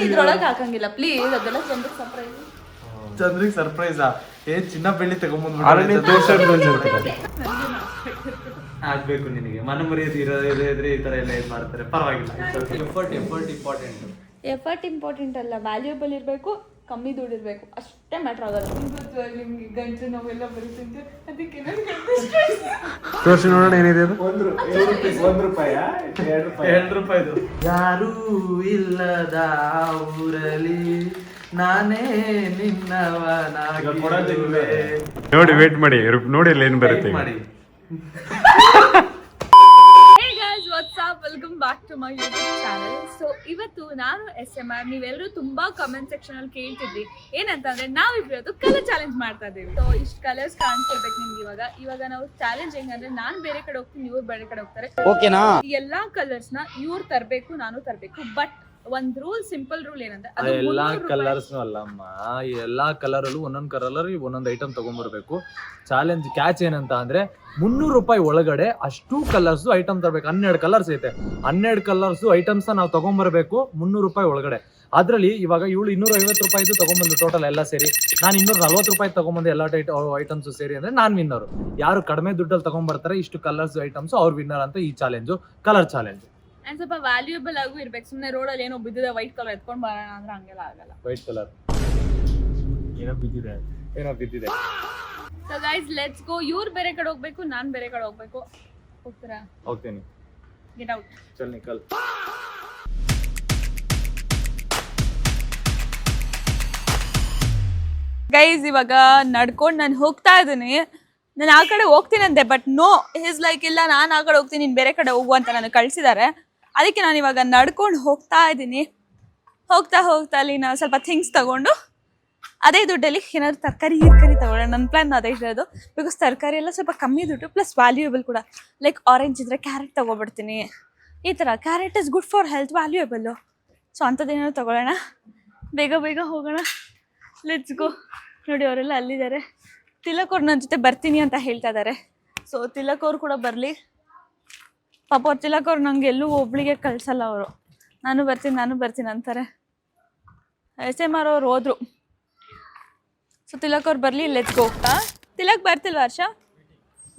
ಇದ್ರೊಳಗೆ ಹಾಕಂಗಿಲ್ಲ ಪ್ಲೀಸ್, ಅದೆಲ್ಲ ಚಂದ್ರಿಗೆ ಸರ್ಪ್ರೈಸ್. ಚಂದ್ರಿಗೆ ಸರ್ಪ್ರೈಸಾ? ಚಿನ್ನ ಬೆಳ್ಳಿ ಆಗ್ಬೇಕು ನಿನಗೆ. ಮನ ಮರ್ಯಾದೆ ಇದ್ರೆ ಈ ತರ ಎಲ್ಲ ಏನ್ ಮಾಡ್ತಾರೆ, ಪರವಾಗಿಲ್ಲ. ಎಫರ್ಟ್ ಇಂಪಾರ್ಟೆಂಟ್ ಅಲ್ಲ, ವ್ಯಾಲ್ಯೂಬಲ್ ಇರಬೇಕು, ಕಮ್ಮಿ ದುಡ್ಡು ಇರಬೇಕು, ಅಷ್ಟೇ ಮ್ಯಾಟ್ರ್ ಆಗಲ್ಲ. ನಿಮ್ಗೆ ಗಂಟು ನೋವೆಲ್ಲ ಬರುತ್ತೆ, ಅದಕ್ಕೆ ತೋರಿಸಿ ನೋಡೋಣ ಏನಿದೆ ಅದು. ₹2 ಯಾರೂ ಇಲ್ಲದ ಊರಲ್ಲಿ ನಾನೇ ನಿನ್ನವನಾಗಿರುವೆ. ನೋಡಿ ವೇಟ್ ಮಾಡಿ, ನೋಡಿ ಅಲ್ಲಿ ಏನ್ ಬರುತ್ತೆ ಮಾಡಿ. Welcome back to my YouTube channel. So ಇವತ್ತು ನಾನು SMR, ನೀವೆಲ್ಲರೂ ತುಂಬಾ ಕಮೆಂಟ್ ಸೆಕ್ಷನ್ ಅಲ್ಲಿ ಕೇಳ್ತಿದ್ರಿ ಏನಂತಂದ್ರೆ ನಾವಿಬ್ರು ಕಲರ್ ಚಾಲೆಂಜ್ ಮಾಡ್ತಾ ಇದೀವಿ. ಸೊ ಇಷ್ಟು ಕಲರ್ಸ್ ಕಾಣಿಸ್ತಿರ್ಬೇಕು ನಿಮ್ಗೆ. ಇವಾಗ ನಾವು ಚಾಲೆಂಜ್ ಹೆಂಗಂದ್ರೆ ನಾನ್ ಬೇರೆ ಕಡೆ ಹೋಗ್ತೀನಿ, ಇವ್ರು ಬೇರೆ ಕಡೆ ಹೋಗ್ತಾರೆ. ಓಕೆನಾ? ಎಲ್ಲಾ ಕಲರ್ಸ್ ನ ಇವ್ರು ತರಬೇಕು, ನಾನು ತರಬೇಕು. ಬಟ್ ಒಂದ್ ರೂಲ್, ಸಿಂಪಲ್ ರೂಲ್ ಏನಂದ್ರೆ ಎಲ್ಲಾ ಕಲರ್ಸ್ ಅಲ್ಲಮ್ಮ, ಎಲ್ಲಾ ಕಲರ್ ಅಲ್ಲೂ ಒಂದೊಂದ್ ಕಲರ್ ಒಂದೊಂದ್ ಐಟಮ್ ತಗೊಂಡ್ಬರ್ಬೇಕು. ಚಾಲೆಂಜ್ ಕ್ಯಾಚ್ ಏನಂತ ಅಂದ್ರೆ ₹300 ಒಳಗಡೆ ಅಷ್ಟು ಕಲರ್ಸ್ ಐಟಮ್ ತರಬೇಕು. 12 ಕಲರ್ಸ್ ಐತೆ, 12 ಕಲರ್ಸ್ ಐಟಮ್ಸ್ ನಾವು ತಗೊಂಡ್ಬರ್ಬೇಕು ₹300 ಒಳಗಡೆ. ಅದ್ರಲ್ಲಿ ಇವಾಗ ಇವಳು ₹250 ತಗೊಂಡ್ಬಂದು ಟೋಟಲ್ ಎಲ್ಲ ಸೇರಿ, ನಾನು ₹240 ತಗೊಂಡ್ಬಂದು ಎಲ್ಲ ಐಟಮ್ಸ್ ಸೇರಿ ಅಂದ್ರೆ ನಾನ್ ವಿನ್ನರ್. ಯಾರು ಕಡಿಮೆ ದುಡ್ಡಲ್ಲಿ ತಗೊಂಡ್ಬರ್ತಾರೆ ಇಷ್ಟು ಕಲರ್ಸ್ ಐಟಮ್ಸ್ ಅವ್ರು ವಿನ್ನರ್ ಅಂತ ಈ ಚಾಲೆಂಜು, ಕಲರ್ ಚಾಲೆಂಜ್. ಅಂಡ್ ಸ್ವಲ್ಪ ವ್ಯಾಲ್ಯೂಯಬಲ್ ಆಗೂ ಇರ್ಬೇಕು. ಸುಮ್ಮನೆ ರೋಡಲ್ಲಿ ಏನೋ ಬಿದ್ದಿದೆ ವೈಟ್ ಕಲರ್ ಎತ್ಕೊಂಡ್ ಬರೋಣ ಅಂದ್ರೆ ಹಂಗೆಲ್ಲ ಆಗಲ್ಲ. ವೈಟ್ ಕಲರ್ ಏನೋ ಬಿದ್ದಿದೆ. So guys let's go. ಇವ್ರು ಬೇರೆ ಕಡೆ ಹೋಗ್ಬೇಕು, ನಾನ್ ಬೇರೆ ಕಡೆ ಹೋಗ್ಬೇಕು. ಹೋಗ್ತೀರಾ? ಹೋಗ್ತೀನಿ. Get out. ಚಲ್ ನಿಕಲ್. ಗೈಸ್ ಇವಾಗ ನಡ್ಕೊಂಡು ನಾನು ಹೋಗ್ತಾ ಇದ್ದೀನಿ. ನಾನು ಆ ಕಡೆ ಹೋಗ್ತೀನಿ ಅಂದೆ, ಬಟ್ ನೋ, ಈಸ್ ಲೈಕ್ ಇಲ್ಲ ನಾನು ಆ ಕಡೆ ಹೋಗ್ತೀನಿ, ನೀನು ಬೇರೆ ಕಡೆ ಹೋಗು ಅಂತ ನನಗೆ ಕಳಿಸಿದ್ದಾರೆ. ಅದಕ್ಕೆ ನಾನು ಇವಾಗ ನಡ್ಕೊಂಡು ಹೋಗ್ತಾ ಇದ್ದೀನಿ. ಹೋಗ್ತಾ ಅಲ್ಲಿ ನಾವು ಸ್ವಲ್ಪ ಥಿಂಗ್ಸ್ ತಗೊಂಡು ಅದೇ ದುಡ್ಡಲ್ಲಿ ಏನಾದ್ರು ತರಕಾರಿ ತಗೊಳ್ಳೋಣ. ನನ್ನ ಪ್ಲಾನ್ ಅದೇ ಇರೋದು. ಬಿಕಾಸ್ ತರಕಾರಿ ಎಲ್ಲ ಸ್ವಲ್ಪ ಕಮ್ಮಿ ದುಡ್ಡು ಪ್ಲಸ್ ವ್ಯಾಲ್ಯೂಯಬಲ್ ಕೂಡ. ಲೈಕ್ ಆರೆಂಜ್ ಇದ್ರೆ ಕ್ಯಾರೆಟ್ ತಗೊಬಿಡ್ತೀನಿ. ಈ ಥರ carrot is good for health, ವ್ಯಾಲ್ಯೂಯಬಲ್ಲು. ಸೊ ಅಂಥದ್ದೇನಾದ್ರು ತಗೊಳ್ಳೋಣ. ಬೇಗ ಹೋಗೋಣ. Let's go. ನೋಡಿ ಅವರೆಲ್ಲ ಅಲ್ಲಿದ್ದಾರೆ. ತಿಲಕ್ ಅವ್ರು ನನ್ನ ಜೊತೆ ಬರ್ತೀನಿ ಅಂತ ಹೇಳ್ತಾ ಇದ್ದಾರೆ. ಸೊ ತಿಲಕ್ ಅವ್ರು ಕೂಡ ಬರಲಿ. ಪಾಪ ಅವ್ರು ತಿಲಕ್ ಅವ್ರು ನಂಗೆ ಎಲ್ಲೂ ಒಬ್ಳಿಗೆ ಕಳ್ಸಲ್ಲ. ಅವರು ನಾನು ಬರ್ತೀನಿ ಅಂತಾರೆ. SMR ಅವ್ರು ಹೋದ್ರು. ಸೊ ತಿಲಕ್ ಅವ್ರು ಬರಲಿ, ಲೆಟ್ಸ್ ಗೋ. ತಿಲಕ್ ಬರ್ತಿಲ್ವ ಹರ್ಷ?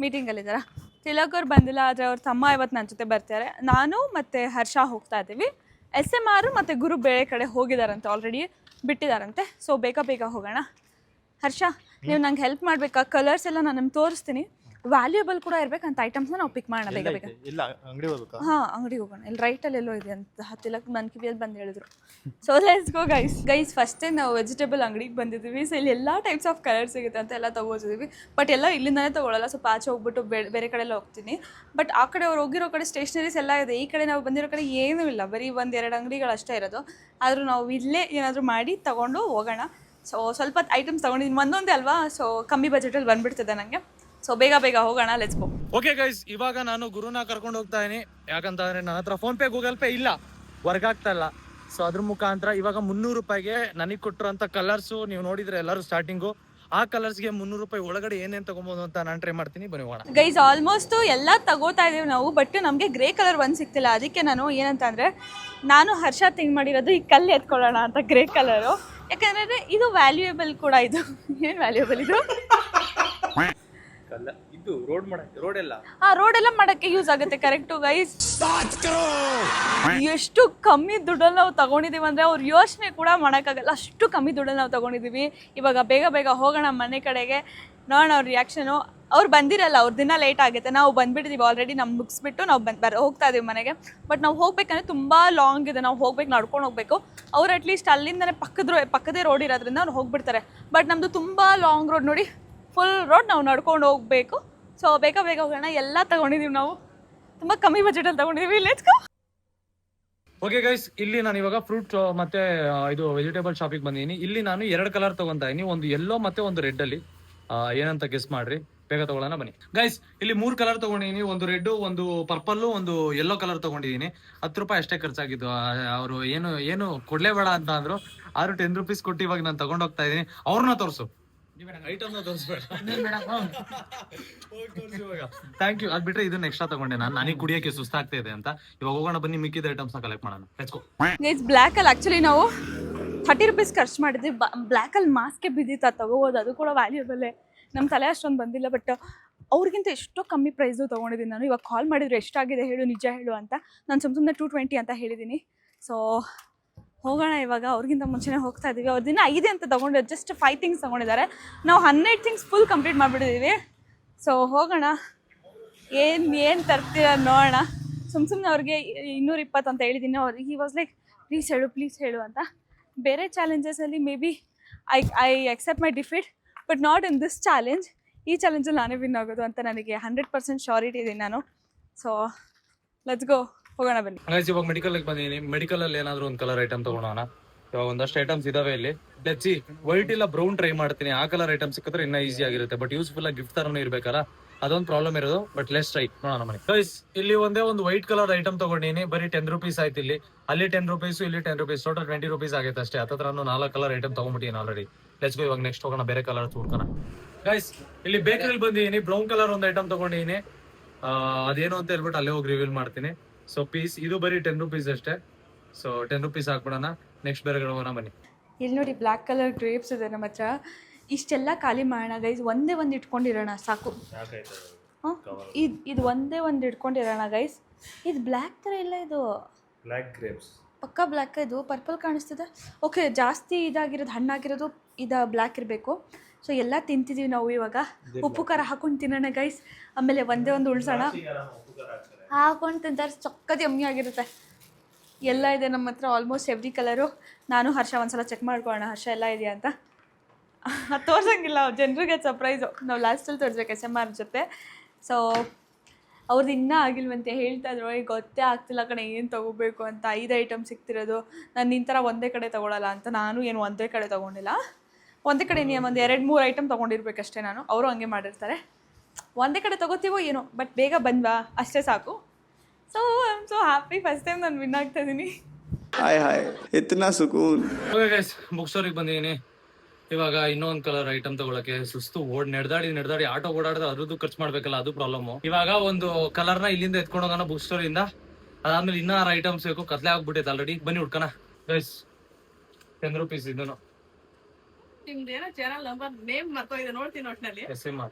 ಮೀಟಿಂಗಲ್ಲಿದ್ದಾರಾ? ತಿಲಕ್ ಅವ್ರು ಬಂದಿಲ್ಲ, ಆದರೆ ಅವ್ರ ತಮ್ಮ ಇವತ್ತು ನನ್ನ ಜೊತೆ ಬರ್ತಾರೆ. ನಾನು ಮತ್ತು ಹರ್ಷ ಹೋಗ್ತಾ ಇದ್ದೀವಿ. SMR ಮತ್ತು ಗುರು ಬೇರೆ ಕಡೆ ಹೋಗಿದಾರಂತೆ, ಆಲ್ರೆಡಿ ಬಿಟ್ಟಿದ್ದಾರಂತೆ. ಸೊ ಬೇಗ ಹೋಗೋಣ. ಹರ್ಷ, ನೀವು ನಂಗೆ ಹೆಲ್ಪ್ ಮಾಡಬೇಕಾ? ಕಲರ್ಸ್ ಎಲ್ಲ ನಾನು ನಿಮ್ಗೆ ತೋರಿಸ್ತೀನಿ. ವ್ಯಾಲ್ಯೂಯಬಲ್ ಕೂಡ ಇರಬೇಕಂತ ಐಟಮ್ಸ್ನ ನಾವು ಪಿಕ್ ಮಾಡೋಣ ಬೇಗ. ಹಾಂ, ಅಂಗಡಿ ಹೋಗೋಣ. ಇಲ್ಲಿ ರೈಟಲ್ಲಿ ಎಲ್ಲೋ ಇದೆ ಅಂತ ತಿಲಕ್ ನನ್ನ ಕಿವಿಯಲ್ಲಿ ಬಂದು ಹೇಳಿದ್ರು. So let's go guys. ಫಸ್ಟೇ ನಾವು ವೆಜಿಟೇಬಲ್ ಅಂಗಡಿಗೆ ಬಂದಿದ್ದೀವಿ. ಸೊ ಇಲ್ಲಿ ಎಲ್ಲ ಟೈಪ್ಸ್ ಆಫ್ ಕಲರ್ ಸಿಗುತ್ತೆ ಅಂತ ಎಲ್ಲ ತೊಗೋತಿದ್ದೀವಿ. ಬಟ್ ಎಲ್ಲ ಇಲ್ಲಿಂದನೇ ತೊಗೊಳ್ಳಲ್ಲ. ಸ್ವಲ್ಪ ಆಚೆ ಹೋಗ್ಬಿಟ್ಟು ಬೇರೆ ಕಡೆ ಎಲ್ಲ ಹೋಗ್ತೀನಿ. ಬಟ್ ಆ ಕಡೆ ಅವ್ರು ಹೋಗಿರೋ ಕಡೆ ಸ್ಟೇಷನರೀಸ್ ಎಲ್ಲ ಇದೆ. ಈ ಕಡೆ ನಾವು ಬಂದಿರೋ ಕಡೆ ಏನೂ ಇಲ್ಲ, ಬರೀ 1-2 ಅಂಗಡಿಗಳು ಅಷ್ಟೇ ಇರೋದು. ಆದರೂ ನಾವು ಇಲ್ಲೇ ಏನಾದರೂ ಮಾಡಿ ತೊಗೊಂಡು ಹೋಗೋಣ. ಸೊ ಸ್ವಲ್ಪ ಐಟಮ್ಸ್ ತೊಗೊಂಡಿದ್ದೀನಿ, ಒಂದೊಂದೇ ಅಲ್ವಾ. ಸೊ ಕಮ್ಮಿ ಬಜೆಟಲ್ಲಿ ಬಂದುಬಿಡ್ತದೆ ನನಗೆ. ಸೊ ಬೇಗ ಹೋಗೋಣ. Let's go. ಓಕೆ ಗೈಸ್, ಇವಾಗ ನಾನು ಗುರುನ ಕರ್ಕೊಂಡು ಹೋಗ್ತಾ ಇದೀನಿ. ಯಾಕಂತಂದ್ರೆ ನನ್ನ ಹತ್ರ ಫೋನ್ ಪೇ ಗೂಗಲ್ ಪೇ ಇಲ್ಲ, ವರ್ಕ್ ಆಗ್ತಾ ಇಲ್ಲ. ಸೊ ಅದ್ರ ಮುಖಾಂತರ ಇವಾಗ ₹300 ನನಗೆ ಕೊಟ್ಟಿರೋಂಥ ಕಲರ್ಸು ನೀವು ನೋಡಿದ್ರೆ ಎಲ್ಲರೂ ಸ್ಟಾರ್ಟಿಂಗು. ಆ ಕಲರ್ಸ್ಗೆ ₹300 ಒಳಗಡೆ ಏನೇನು ತಗೊಬೋದು ಅಂತ ನಾನು ಟ್ರೈ ಮಾಡ್ತೀನಿ. ಬನ್ನಿ ಹೋಗೋಣ. ಗೈಸ್ ಆಲ್ಮೋಸ್ಟ್ ಎಲ್ಲ ತಗೋತಾ ಇದೀವಿ ನಾವು. ಬಟ್ ನಮಗೆ ಗ್ರೇ ಕಲರ್ ಒಂದು ಸಿಗ್ತಿಲ್ಲ. ಅದಕ್ಕೆ ನಾನು ಏನಂತ ಅಂದರೆ, ನಾನು ಹರ್ಷ ಥಿಂಕ್ ಮಾಡಿರೋದು ಈ ಕಲ್ಲು ಎತ್ಕೊಳ್ಳೋಣ ಅಂತ, ಗ್ರೇ ಕಲರು. ಯಾಕಂದರೆ ಇದು ವ್ಯಾಲ್ಯೂಯಬಲ್ ಕೂಡ. ಇದು ಏನು ವ್ಯಾಲ್ಯೂಯಬಲ್ ಇದು? ಇದು ರೋಡ್ ಎಲ್ಲ ಮಾಡಕ್ಕೆ ಯೂಸ್ ಆಗುತ್ತೆ. Correct guys. ಎಷ್ಟು ಕಮ್ಮಿ ದುಡ್ಡಲ್ಲಿ ನಾವು ತಗೊಂಡಿದೀವಿ ಅಂದ್ರೆ ಅವ್ರ ಯೋಚನೆ ಕೂಡ ಮಾಡೋಕ್ಕಾಗಲ್ಲ. ಅಷ್ಟು ಕಮ್ಮಿ ದುಡ್ಡಲ್ಲಿ ನಾವು ತಗೊಂಡಿದೀವಿ. ಇವಾಗ ಬೇಗ ಹೋಗೋಣ ಮನೆ ಕಡೆಗೆ. ನೋಡೋಣ ಅವ್ರ ರಿಯಾಕ್ಷನು. ಅವ್ರು ಬಂದಿರಲ್ಲ, ಅವ್ರ ದಿನ ಲೇಟ್ ಆಗುತ್ತೆ. ನಾವು ಬಂದ್ಬಿಟ್ಟಿದ್ದೀವಿ ಆಲ್ರೆಡಿ. ನಮ್ಮ ಮುಗಿಸ್ಬಿಟ್ಟು ನಾವು ಹೋಗ್ತಾ ಇದೀವಿ ಮನೆಗೆ. ಬಟ್ ನಾವು ಹೋಗ್ಬೇಕಂದ್ರೆ ತುಂಬ ಲಾಂಗ್ ಇದೆ. ನಾವು ನಡ್ಕೊಂಡು ಹೋಗ್ಬೇಕು. ಅವ್ರು ಅಟ್ಲೀಸ್ಟ್ ಅಲ್ಲಿಂದನೇ ಪಕ್ಕದೇ ರೋಡ್ ಇರೋದ್ರಿಂದ ಅವ್ರು ಹೋಗ್ಬಿಡ್ತಾರೆ. ಬಟ್ ನಮ್ಮದು ತುಂಬ ಲಾಂಗ್ ರೋಡ್ ನೋಡಿ, ಫುಲ್ ರೋಡ್ ನಾವು ನಡ್ಕೊಂಡು ಹೋಗಬೇಕು. ಸೊ ಬೇಗ ಹೋಗೋಣ. ಎಲ್ಲ ತಗೊಂಡಿದ್ದೀವಿ ನಾವು, ತುಂಬ ಕಮ್ಮಿ ಬಜೆಟಲ್ಲಿ ತಗೊಂಡಿದ್ದೀವಿ. Let's go. ಓಕೆ ಗೈಸ್, ಇಲ್ಲಿ ನಾನು ಇವಾಗ ಫ್ರೂಟ್ ಮತ್ತೆ ಇದು ವೆಜಿಟೇಬಲ್ ಶಾಪಿಗೆ ಬಂದಿದ್ದೀನಿ. ಇಲ್ಲಿ ನಾನು 2 ಕಲರ್ ತಗೊಂತಾ ಇದೀನಿ, ಒಂದು ಯೆಲ್ಲೋ ಮತ್ತೆ ಒಂದು ರೆಡ್ ಅಲ್ಲಿ. ಏನಂತ ಗೆಸ್ ಮಾಡ್ರಿ, ಬೇಗ ತಗೊಳ್ಳೋಣ ಬನ್ನಿ. ಗೈಸ್ ಇಲ್ಲಿ 3 ಕಲರ್ ತಗೊಂಡಿದ್ದೀನಿ. ಒಂದು ರೆಡ್, ಒಂದು ಪರ್ಪಲ್, ಒಂದು ಯೆಲ್ಲೋ ಕಲರ್ ತಗೊಂಡಿದ್ದೀನಿ. ₹10 ಅಷ್ಟೇ ಖರ್ಚಾಗಿದ್ದು. ಅವರು ಏನು ಕೊಡ್ಲೇಬೇಡ ಅಂತ ಅಂದ್ರು. ಆದ್ರೂ ₹10 ಕೊಟ್ಟು ಇವಾಗ ನಾನು ತಗೊಂಡೋಗ್ತಾ ಇದ್ದೀನಿ. ಅವ್ರನ್ನ ತೋರಿಸು, ಐಟಮ್ ತೋರಿಸ್ಬೇಡ. Thank you. ಅದ್ ಬಿಟ್ರೆ ಇದನ್ನ ಎಕ್ಸ್ಟ್ರಾ ತಗೊಂಡೆ ನಾನು, ನನಗೆ ಕುಡಿಯೋಕೆ ಸುಸ್ತಾಗ್ತಾ ಇದೆ ಅಂತ. ಇವಾಗ ಹೋಗೋಣ ಬನ್ನಿ, ಮಿಕ್ಕಿದ ಐಟಮ್ಸ್ ನ ಕಲೆಕ್ಟ್ ಮಾಡೋಣ. Let's go. ಗೈಸ್ ಬ್ಲ್ಯಾಕಲ್ಲಿ ಆ್ಯಕ್ಚುಲಿ ನಾವು 30 ರೂಪೀಸ್ ಖರ್ಚು ಮಾಡಿದ್ವಿ. ಬ್ಲ್ಯಾಕಲ್ಲಿ ಮಾಸ್ಕೆ ಬಿದ್ದಿತ್ತು, ಅದು ತಗೋಬೋದು, ಅದು ಕೂಡ ವ್ಯಾಲ್ಯೂಬಲ್ಲೇ. ನಮ್ಮ ತಲೆ ಅಷ್ಟೊಂದು ಬಂದಿಲ್ಲ, ಬಟ್ ಅವ್ರಿಗಿಂತ ಎಷ್ಟೋ ಕಮ್ಮಿ ಪ್ರೈಸು ತೊಗೊಂಡಿದ್ದೀನಿ ನಾನು. ಇವಾಗ ಕಾಲ್ ಮಾಡಿದ್ರು ಎಷ್ಟಾಗಿದೆ ಹೇಳು, ನಿಜ ಹೇಳು ಅಂತ. ನಾನು ಸುಮ್ಮನೆ 220 ಅಂತ ಹೇಳಿದ್ದೀನಿ. ಸೊ ಹೋಗೋಣ ಇವಾಗ. ಅವ್ರಿಗಿಂತ ಮುಂಚೆನೇ ಹೋಗ್ತಾ ಇದ್ದೀವಿ. ಅವ್ರ ದಿನ 5 ಅಂತ ತೊಗೊಂಡಿದ್ದಾರೆ, ಜಸ್ಟ್ 5 ಥಿಂಗ್ಸ್ ತೊಗೊಂಡಿದ್ದಾರೆ. ನಾವು 12 ಥಿಂಗ್ಸ್ ಫುಲ್ ಕಂಪ್ಲೀಟ್ ಮಾಡಿಬಿಟ್ಟಿದ್ದೀವಿ. ಸೊ ಹೋಗೋಣ, ಏನು ತರ್ತೀರ ನೋಡೋಣ. ಸುಮ್ಮನೆ ಅವ್ರಿಗೆ 220 ಅಂತ ಹೇಳಿದ್ದೀನಿ. ಅವ್ರಿಗೆ ಹಿ ವಾಸ್ ಲೈಕ್ ಪ್ಲೀಸ್ ಹೇಳು ಅಂತ. ಬೇರೆ ಚಾಲೆಂಜಸಲ್ಲಿ maybe I accept my defeat, but not in this challenge. ಈ ಚಾಲೆಂಜಲ್ಲಿ ನಾನೇ ವಿನ್ ಆಗೋದು ಅಂತ ನನಗೆ 100% ಶ್ಯೂರಿಟಿ ಇದೆ ನಾನು. ಸೊ ಲೆಟ್ಸ್ ಗೋ, ಹೋಗೋಣ ಬನ್ನಿ. ಇವಾಗ ಮೆಡಿಕಲ್ಗೆ ಬಂದಿದ್ದೀನಿ. ಮೆಡಿಕಲಲ್ಲಿ ಏನಾದರೂ ಒಂದು ಕಲರ್ ಐಟಮ್ ತೊಗೊಳೋಣ. ಇವಾಗ ಒಂದಷ್ಟು ಐಟಮ್ಸ್ ಇದಾವೆ ಇಲ್ಲಿ. Let's see. ವೈಟ್ ಇಲ್ಲ ಬ್ರೌನ್ ಟ್ರೈ ಮಾಡ್ತೀನಿ. ಆ ಕಲರ್ ಐಟಮ್ ಸಿಕ್ಕಿದ್ರೆ ಇನ್ನೂ ಈಸಿ ಆಗಿರುತ್ತೆ, ಬಟ್ ಯೂಸ್ಫುಲ್ ಆಗಿ ಗಿಫ್ಟ್ ತರನೇ ಇರ್ಬೇಕಲ್ಲ, ಅದೊಂದು ಪ್ರಾಬ್ಲಮ್ ಇರೋದು. ಬಟ್ ಲೆಟ್ಸ್ ಟ್ರೈ ನೋಡೋಣ ಮನೆ. ಗೈಸ್ ಇಲ್ಲಿ ಒಂದೇ ಒಂದು ವೈಟ್ ಕಲರ್ ಐಟಮ್ ತಗೊಂಡಿನಿ. ಬರೀ 10 ರೂಪೀಸ್ ಆಯ್ತು. ಇಲ್ಲಿ ಅಲ್ಲಿ 10 ರೂಪೀಸ್, ಇಲ್ಲಿ 10 ರೂಪೀಸ್, ಟೋಟಲ್ 20 ರೂಪೀಸ್ ಆಗೈತೆ ಅಷ್ಟೇ. ಹತ್ರ 4 ಕಲರ್ ಐಟಮ್ ತಗೊಂಡ್ಬಿಟ್ಟಿನಿ ಆಲ್ರೆಡಿ. Let's go. ಇವಾಗ ನೆಕ್ಸ್ಟ್ ಹೋಗೋಣ, ಬೇರೆ ಕಲರ್ ಹುಡ್ಕೋಣ. ಗೈಸ್ ಇಲ್ಲಿ ಬೇಕರಿಲಿ ಬಂದಿದ್ದೀನಿ. ಬ್ರೌನ್ ಕಲರ್ ಒಂದು ಐಟಮ್ ತಗೊಂಡಿದ್ದೀನಿ. ಅದೇನು ಅಂತ ಹೇಳ್ಬಿಟ್ಟು ಅಲ್ಲೇ ಹೋಗಿ ರಿವೀಲ್ ಮಾಡ್ತೀನಿ. ಸೊ ಪೀಸ್ ಇದು ಬರೀ 10 ರೂಪೀಸ್ ಅಷ್ಟೇ. So 10 rupees ಹಾಕ್ಬಿಡೋಣ. ನೆಕ್ಸ್ಟ್ ಬೇರೆ ಹೋಗೋಣ ಬನ್ನಿ. ಇಲ್ಲಿ ನೋಡಿ ಬ್ಲ್ಯಾಕ್ ಕಲರ್ ಗ್ರೇಪ್ಸ್ ಇದೆ ನಮ್ಮ ಹತ್ರ. ಇಷ್ಟೆಲ್ಲ ಖಾಲಿ ಮಾಡೋಣ ಗೈಸ್. ಒಂದೇ ಒಂದು ಇಟ್ಕೊಂಡಿರೋಣ ಸಾಕು. ಹಾಂ, ಇದು ಒಂದೇ ಒಂದು ಇಟ್ಕೊಂಡಿರೋಣ ಗೈಸ್. ಇದು ಬ್ಲ್ಯಾಕ್ ಥರ ಇಲ್ಲ, ಇದು ಬ್ಲ್ಯಾಕ್ ಗ್ರೇಪ್ಸ್ ಪಕ್ಕ ಬ್ಲ್ಯಾಕ್. ಇದು ಪರ್ಪಲ್ ಕಾಣಿಸ್ತಿದೆ. ಓಕೆ, ಜಾಸ್ತಿ ಇದಾಗಿರೋದು, ಹಣ್ಣಾಗಿರೋದು ಇದು ಬ್ಲ್ಯಾಕ್ ಇರಬೇಕು. ಸೊ ಎಲ್ಲ ತಿಂತಿದ್ದೀವಿ ನಾವು ಇವಾಗ. ಉಪ್ಪು ಖಾರ ಹಾಕೊಂಡು ತಿನ್ನೋಣ ಗೈಸ್. ಆಮೇಲೆ ಒಂದೇ ಒಂದು ಉಳ್ಸೋಣ, ಹಾಕೊಂಡು ತಿಂತಾರೆ. ಸಕ್ಕತ್ ಯಮ್ಮಿ ಆಗಿರುತ್ತೆ. ಎಲ್ಲ ಇದೆ ನಮ್ಮ ಹತ್ರ, ಆಲ್ಮೋಸ್ಟ್ ಎವ್ರಿ ಕಲರು. ನಾನು ಹರ್ಷ ಒಂದ್ಸಲ ಚೆಕ್ ಮಾಡ್ಕೊಳ್ಳೋಣ ಹರ್ಷ ಎಲ್ಲ ಇದೆಯಾ ಅಂತ. ತೋರ್ಸಂಗಿಲ್ಲ ಜನರಿಗೆ, ಸರ್ಪ್ರೈಸು. ನಾವು ಲಾಸ್ಟಲ್ಲಿ ತೋರಿಸ್ಬೇಕು SMR ಜೊತೆ. ಸೊ ಅವ್ರದ್ದು ಇನ್ನೂ ಆಗಿಲ್ವಂತೆ, ಹೇಳ್ತಾ ಇದ್ರು ಈಗ ಗೊತ್ತೇ ಆಗ್ತಿಲ್ಲ ಕಣೆ ಏನು ತೊಗೋಬೇಕು ಅಂತ. 5 ಐಟಮ್ ಸಿಗ್ತಿರೋದು. ನಾನು ನಿನ್ನ ಥರ ಒಂದೇ ಕಡೆ ತೊಗೊಳಲ್ಲ ಅಂತ. ನಾನು ಏನು ಒಂದೇ ಕಡೆ ತೊಗೊಂಡಿಲ್ಲ. ಒಂದೇ ಕಡೆ ನೀವು ಒಂದು 2-3 ಐಟಮ್ ತೊಗೊಂಡಿರ್ಬೇಕಷ್ಟೇ ನಾನು. ಅವರು ಹಂಗೆ ಮಾಡಿರ್ತಾರೆ. ಒಂದೇ ಕಡೆ ತೊಗೋತೀವೋ ಏನೋ, ಬಟ್ ಬೇಗ ಬಂದ್ವಾ ಅಷ್ಟೇ ಸಾಕು. So I am so happy. First time ನಾನು ವಿನ್ ಆಗ್ತಾ ಇದ್ದೀನಿ. ಹಾಯ್ ಇತ್ನಾ ಸುಕೂನ್. ಓಕೆ ಗೈಸ್, ಬುಕ್ ಸ್ಟೋರಿಗೆ ಬಂದಿದ್ದೀನಿ. ಇವಾಗ ಇನ್ನೊಂದು ಕಲರ್ ಐಟಮ್ ತಗೊಳಕ್ಕೆ ಸುಸ್ತು. ನಡೆದಾಡಿ ಆಟೋ ಓಡಾಡಿದ್ರೆ ಅದ್ರದ್ದು ಖರ್ಚು ಮಾಡ್ಬೇಕಲ್ಲ, ಅದು ಪ್ರಾಬ್ಲಮ್. ಇವಾಗ ಒಂದು ಕಲರ್ನ ಇಲ್ಲಿಂದ ಎತ್ಕೊಂಡು ಹೋಗೋಣ ಬುಕ್ ಸ್ಟೋರ್ ಇಂದ. ಅದಾದ್ಮೇಲೆ ಇನ್ನೂ 6 ಐಟಮ್ಸ್ ಬೇಕು. ಕತ್ಲೆ ಆಗ್ಬಿಟ್ಟೈತೆ ಆಲ್ರೆಡಿ. ಬನ್ನಿ ಹುಡ್ಕೋಣ ಗೈಸ್. 10 ರೂಪೀಸ್ ಇದನ್ನು. ನಿಮ್ದೇನೋ ಚಾನಲ್ ನಂಬರ್ ನೇಮ್ ಮರ್ತೋಗಿದೆ, ನೋಡ್ತೀನಿ ಒಟ್ಟಿನಲ್ಲಿ. SMR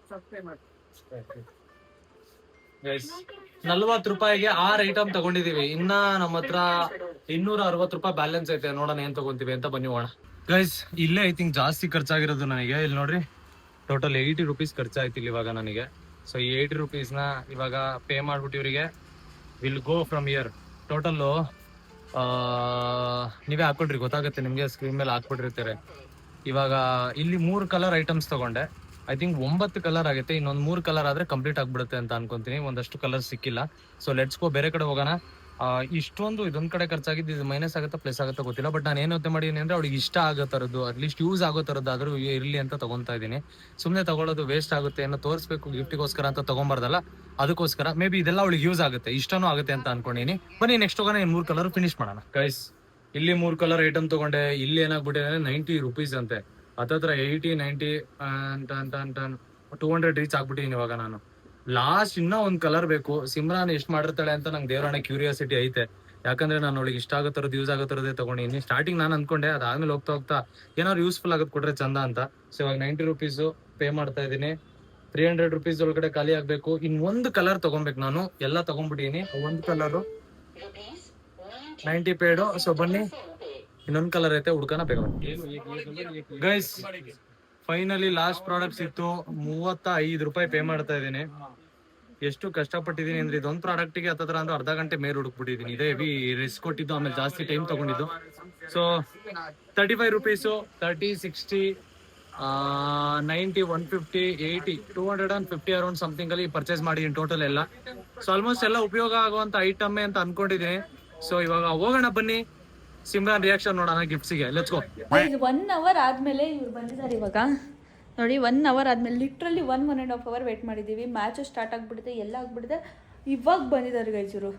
ಸಬ್ಸ್ಕ್ರೈಬ್ ಮಾಡಿ. ಗೈಸ್ 40 ರೂಪಾಯಿಗೆ 6 ಐಟಮ್ ತಗೊಂಡಿದೀವಿ. ಇನ್ನ ನಮ್ಮ ಹತ್ರ 260 ರೂಪಾಯಿ ಬ್ಯಾಲೆನ್ಸ್ ಐತೆ. ನೋಡೋಣ ಏನ್ ತಗೊಂತೀವಿ ಅಂತ. ಬನ್ನಿ ಹೋಗೋಣ ಗೈಸ್. ಇಲ್ಲೇ ಐ ಥಿಂಕ್ ಜಾಸ್ತಿ ಖರ್ಚಾಗಿರೋದು ನನಗೆ. ಇಲ್ಲಿ ನೋಡ್ರಿ, ಟೋಟಲ್ 80 ರೂಪೀಸ್ ಖರ್ಚಾಯ್ತು ಇಲ್ಲಿ ಇವಾಗ ನನಗೆ. ಸೊ ಈ 80 ರೂಪೀಸ್ನ ಇವಾಗ ಪೇ ಮಾಡ್ಬಿಟ್ಟು ಇವರಿಗೆ will go from here. Total ನೀವೇ ಹಾಕೊಳ್ರಿ, ಗೊತ್ತಾಗುತ್ತೆ ನಿಮಗೆ. ಸ್ಕ್ರೀನ್ ಮೇಲೆ ಹಾಕ್ಬಿಟ್ಟಿರ್ತಾರೆ. ಇವಾಗ ಇಲ್ಲಿ 3 ಕಲರ್ ಐಟಮ್ಸ್ ತಗೊಂಡೆ. ಐ ಥಿಂಕ್ 9 ಕಲರ್ ಆಗುತ್ತೆ. ಇನ್ನೊಂದು 3 ಕಲರ್ ಆದ್ರೆ ಕಂಪ್ಲೀಟ್ ಆಗ್ಬಿಡುತ್ತೆ ಅಂತ ಅನ್ಕೊಂತೀನಿ. ಒಂದಷ್ಟು ಕಲರ್ ಸಿಕ್ಕಿಲ್ಲ. ಸೊ ಲೆಟ್ಸ್ ಗೋ, ಬೇರೆ ಕಡೆ ಹೋಗೋಣ. ಇಷ್ಟೊಂದು ಇದೊಂದ್ ಕಡೆ ಖರ್ಚಾಗಿದ್ದು, ಇದು ಮೈನಸ್ ಆಗುತ್ತಾ ಪ್ಲಸ್ ಆಗುತ್ತಾ ಗೊತ್ತಿಲ್ಲ. ಬಟ್ ನಾನು ಏನು ಯೋಚನೆ ಮಾಡಿದೀನಿ ಅಂದ್ರೆ, ಅವ್ಳಿಗೆ ಇಷ್ಟ ಆಗೋ ಥರದ್ದು, ಅಟ್ಲೀಸ್ಟ್ ಯೂಸ್ ಆಗೋ ಥರದ್ದು ಆದ್ರೂ ಇರಲಿ ಅಂತ ತಗೊಂತಾ ಇದ್ದೀನಿ. ಸುಮ್ಮನೆ ತಗೊಳ್ಳೋದು ವೇಸ್ಟ್ ಆಗುತ್ತೆ, ಏನೋ ತೋರಿಸ್ಬೇಕು ಗಿಫ್ಟಿಗೋಸ್ಕರ ಅಂತ ತಗೊಂಬಾರ್ದಲ್ಲ, ಅದಕ್ಕೋಸ್ಕರ. ಮೇ ಬಿ ಇದೆಲ್ಲ ಅವಳಿಗೆ ಯೂಸ್ ಆಗುತ್ತೆ, ಇಷ್ಟನೂ ಆಗುತ್ತೆ ಅಂತ ಅನ್ಕೊಂಡಿನಿ. ಬನ್ನಿ ನೆಕ್ಸ್ಟ್ ಹೋಗೋಣ. 3 ಕಲರ್ ಫಿನಿಶ್ ಮಾಡೋಣ ಗೈಸ್. ಇಲ್ಲಿ 3 ಕಲರ್ ಐಟಮ್ ತಗೊಂಡೆ. ಇಲ್ಲಿ ಏನಾಗ್ಬಿಟ್ಟಿದೆ 90 ರೂಪೀಸ್ ಅಂತೆ. ಹತ್ತತ್ರ 80-90 ಅಂತ 200 ರೀಚ್ ಆಗ್ಬಿಟ್ಟಿದ್ದೀನಿ ಇವಾಗ ನಾನು. ಲಾಸ್ಟ್ ಇನ್ನೂ ಒಂದು ಕಲರ್ ಬೇಕು. ಸಿಮ್ರಾನ್ ಎಷ್ಟು ಮಾಡಿರ್ತಾಳೆ ಅಂತ ನಂಗೆ ದೇವರಾಣೆ ಕ್ಯೂರಿಯಾಸಿಟಿ ಐತೆ. ಯಾಕಂದ್ರೆ ನಾನು ಅವಳಿಗೆ ಇಷ್ಟ ಆಗೋ ಥರದ್ದು, ಯೂಸ್ ಆಗೋ ಥರದ್ದೇ ತಗೊಂಡಿದ್ದೀನಿ. ಸ್ಟಾರ್ಟಿಂಗ್ ನಾನು ಅನ್ಕೊಂಡೆ, ಅದಾದ್ಮೇಲೆ ಹೋಗ್ತಾ ಏನಾದ್ರು ಯೂಸ್ಫುಲ್ ಆಗೋದು ಕೊಟ್ರೆ ಚಂದ ಅಂತ. ಸೊ ಇವಾಗ 90 ರೂಪೀಸು ಪೇ ಮಾಡ್ತಾ ಇದ್ದೀನಿ. 300 ರೂಪೀಸ್ ಒಳಗಡೆ ಖಾಲಿ ಆಗ್ಬೇಕು. ಇನ್ನೊಂದು ಕಲರ್ ತಗೊಬೇಕು ನಾನು. ಎಲ್ಲ ತಗೊಂಡ್ಬಿಟ್ಟಿದ್ದೀನಿ. ಒಂದು ಕಲರು 90 ಪೇಡು. ಸೊ ಬನ್ನಿ, ಇನ್ನೊಂದು ಕಲರ್ ಐತೆ, ಹುಡ್ಕನ ಬೇಗ ಗೈಸ್. ಫೈನಲಿ ಲಾಸ್ಟ್ ಪ್ರಾಡಕ್ಟ್ಸ್ ಇತ್ತು. 35 ರೂಪಾಯಿ ಪೇ ಮಾಡ್ತಾ ಇದ್ದೀನಿ. ಎಷ್ಟು ಕಷ್ಟಪಟ್ಟಿದ್ದೀನಿ ಅಂದ್ರೆ, ಇದೊಂದು ಪ್ರಾಡಕ್ಟಿಗೆ ಹತ್ತತ್ರ ಅಂದ್ರೆ ಅರ್ಧ ಗಂಟೆ ಮೇಲೆ ಹುಡುಕ್ಬಿಟ್ಟಿದ್ದೀನಿ. ಇದೇ ಹೆವಿ ರಿಸ್ಕ್ ಕೊಟ್ಟಿದ್ದು, ಆಮೇಲೆ ಜಾಸ್ತಿ ಟೈಮ್ ತಗೊಂಡಿದ್ದು. ಸೊ 35 ರೂಪೀಸು 30, 60, 90, 150, 80, 250 ಅರೌಂಡ್ ಸಮಥಿಂಗ್ ಅಲ್ಲಿ ಪರ್ಚೇಸ್ ಮಾಡಿದ್ದೀನಿ ಟೋಟಲ್ ಎಲ್ಲ. ಸೊ ಆಲ್ಮೋಸ್ಟ್ ಎಲ್ಲ ಉಪಯೋಗ ಆಗುವಂತ ಐಟಮ್ ಅಂತ ಅನ್ಕೊಂಡಿದ್ದೀನಿ. ಸೊ ಇವಾಗ ಹೋಗೋಣ ಬನ್ನಿ, ಸಿಮ್ರಾನ್ ರಿಯಾಕ್ಷನ್ ನೋಡೋಣ ಗಿಫ್ಟ್ಸಿಗೆ. Let's go. 1 ಅವರ್ ಆದಮೇಲೆ ಇವ್ರು ಬಂದಿದ್ದಾರೆ ಇವಾಗ. ನೋಡಿ, 1 ಅವರ್ ಆದಮೇಲೆ ಲಿಟ್ರಲಿ 1.5 ಅವರ್ ವೇಟ್ ಮಾಡಿದ್ದೀವಿ. ಮ್ಯಾಚು ಸ್ಟಾರ್ಟ್ ಆಗಿಬಿಟ್ಟಿದೆ, ಎಲ್ಲ ಆಗಿಬಿಟ್ಟಿದೆ. ಇವಾಗ ಬಂದಿದ್ದಾರೆ ಗೈಸ್ ಇವರು.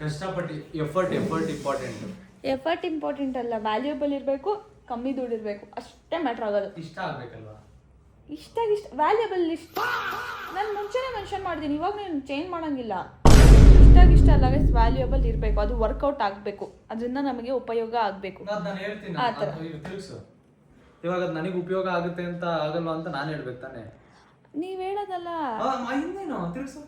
ಕಷ್ಟಪಟ್ಟು ಎಫರ್ಟ್ ಇಂಪಾರ್ಟೆಂಟ್. ಎಫರ್ಟ್ ಇಂಪಾರ್ಟೆಂಟ್ ಅಲ್ಲ, ವ್ಯಾಲ್ಯೂಬಲ್ ಇರಬೇಕು. ಕಮ್ಮಿ ದುಡ್ಡಿರ್ಬೇಕು ಅಷ್ಟೇ ಮ್ಯಾಟ್ರ್ ಆಗೋದು. ಇಷ್ಟ ಆಗ್ಬೇಕಲ್ವಾ? ಇಷ್ಟ ವ್ಯಾಲ್ಯೂಬಲ್ ಇಷ್ಟ ನಾನು ಮುಂಚೆನೇ ಮೆನ್ಷನ್ ಮಾಡಿದ್ದೀನಿ, ಇವಾಗ ನೀನು ಚೇಂಜ್ ಮಾಡೋಂಗಿಲ್ಲ. ಇಷ್ಟ ಅಲ್ಲ ಗೈಸ್, ವ್ಯಾಲ್ಯೂಯಬಲ್ ಇರಬೇಕು, ಅದು ವರ್ಕೌಟ್ ಆಗಬೇಕು, ಅದರಿಂದ ನಮಗೆ ಉಪಯೋಗ ಆಗಬೇಕು. ನಾನು ಹೇಳ್ತೀನಿ ಆ ಥರ. ತಿರುಗಿಸು. ಇವಾಗ ಅದು ನನಗೆ ಉಪಯೋಗ ಆಗುತ್ತೆ ಅಂತ ಆಗಲ್ವಾ ಅಂತ ನಾನು ಹೇಳ್ಬೇಕು ತಾನೆ? ನೀವು ಹೇಳೋದಲ್ಲ, ಇನ್ನೇನು ತಿರುಗಿಸು.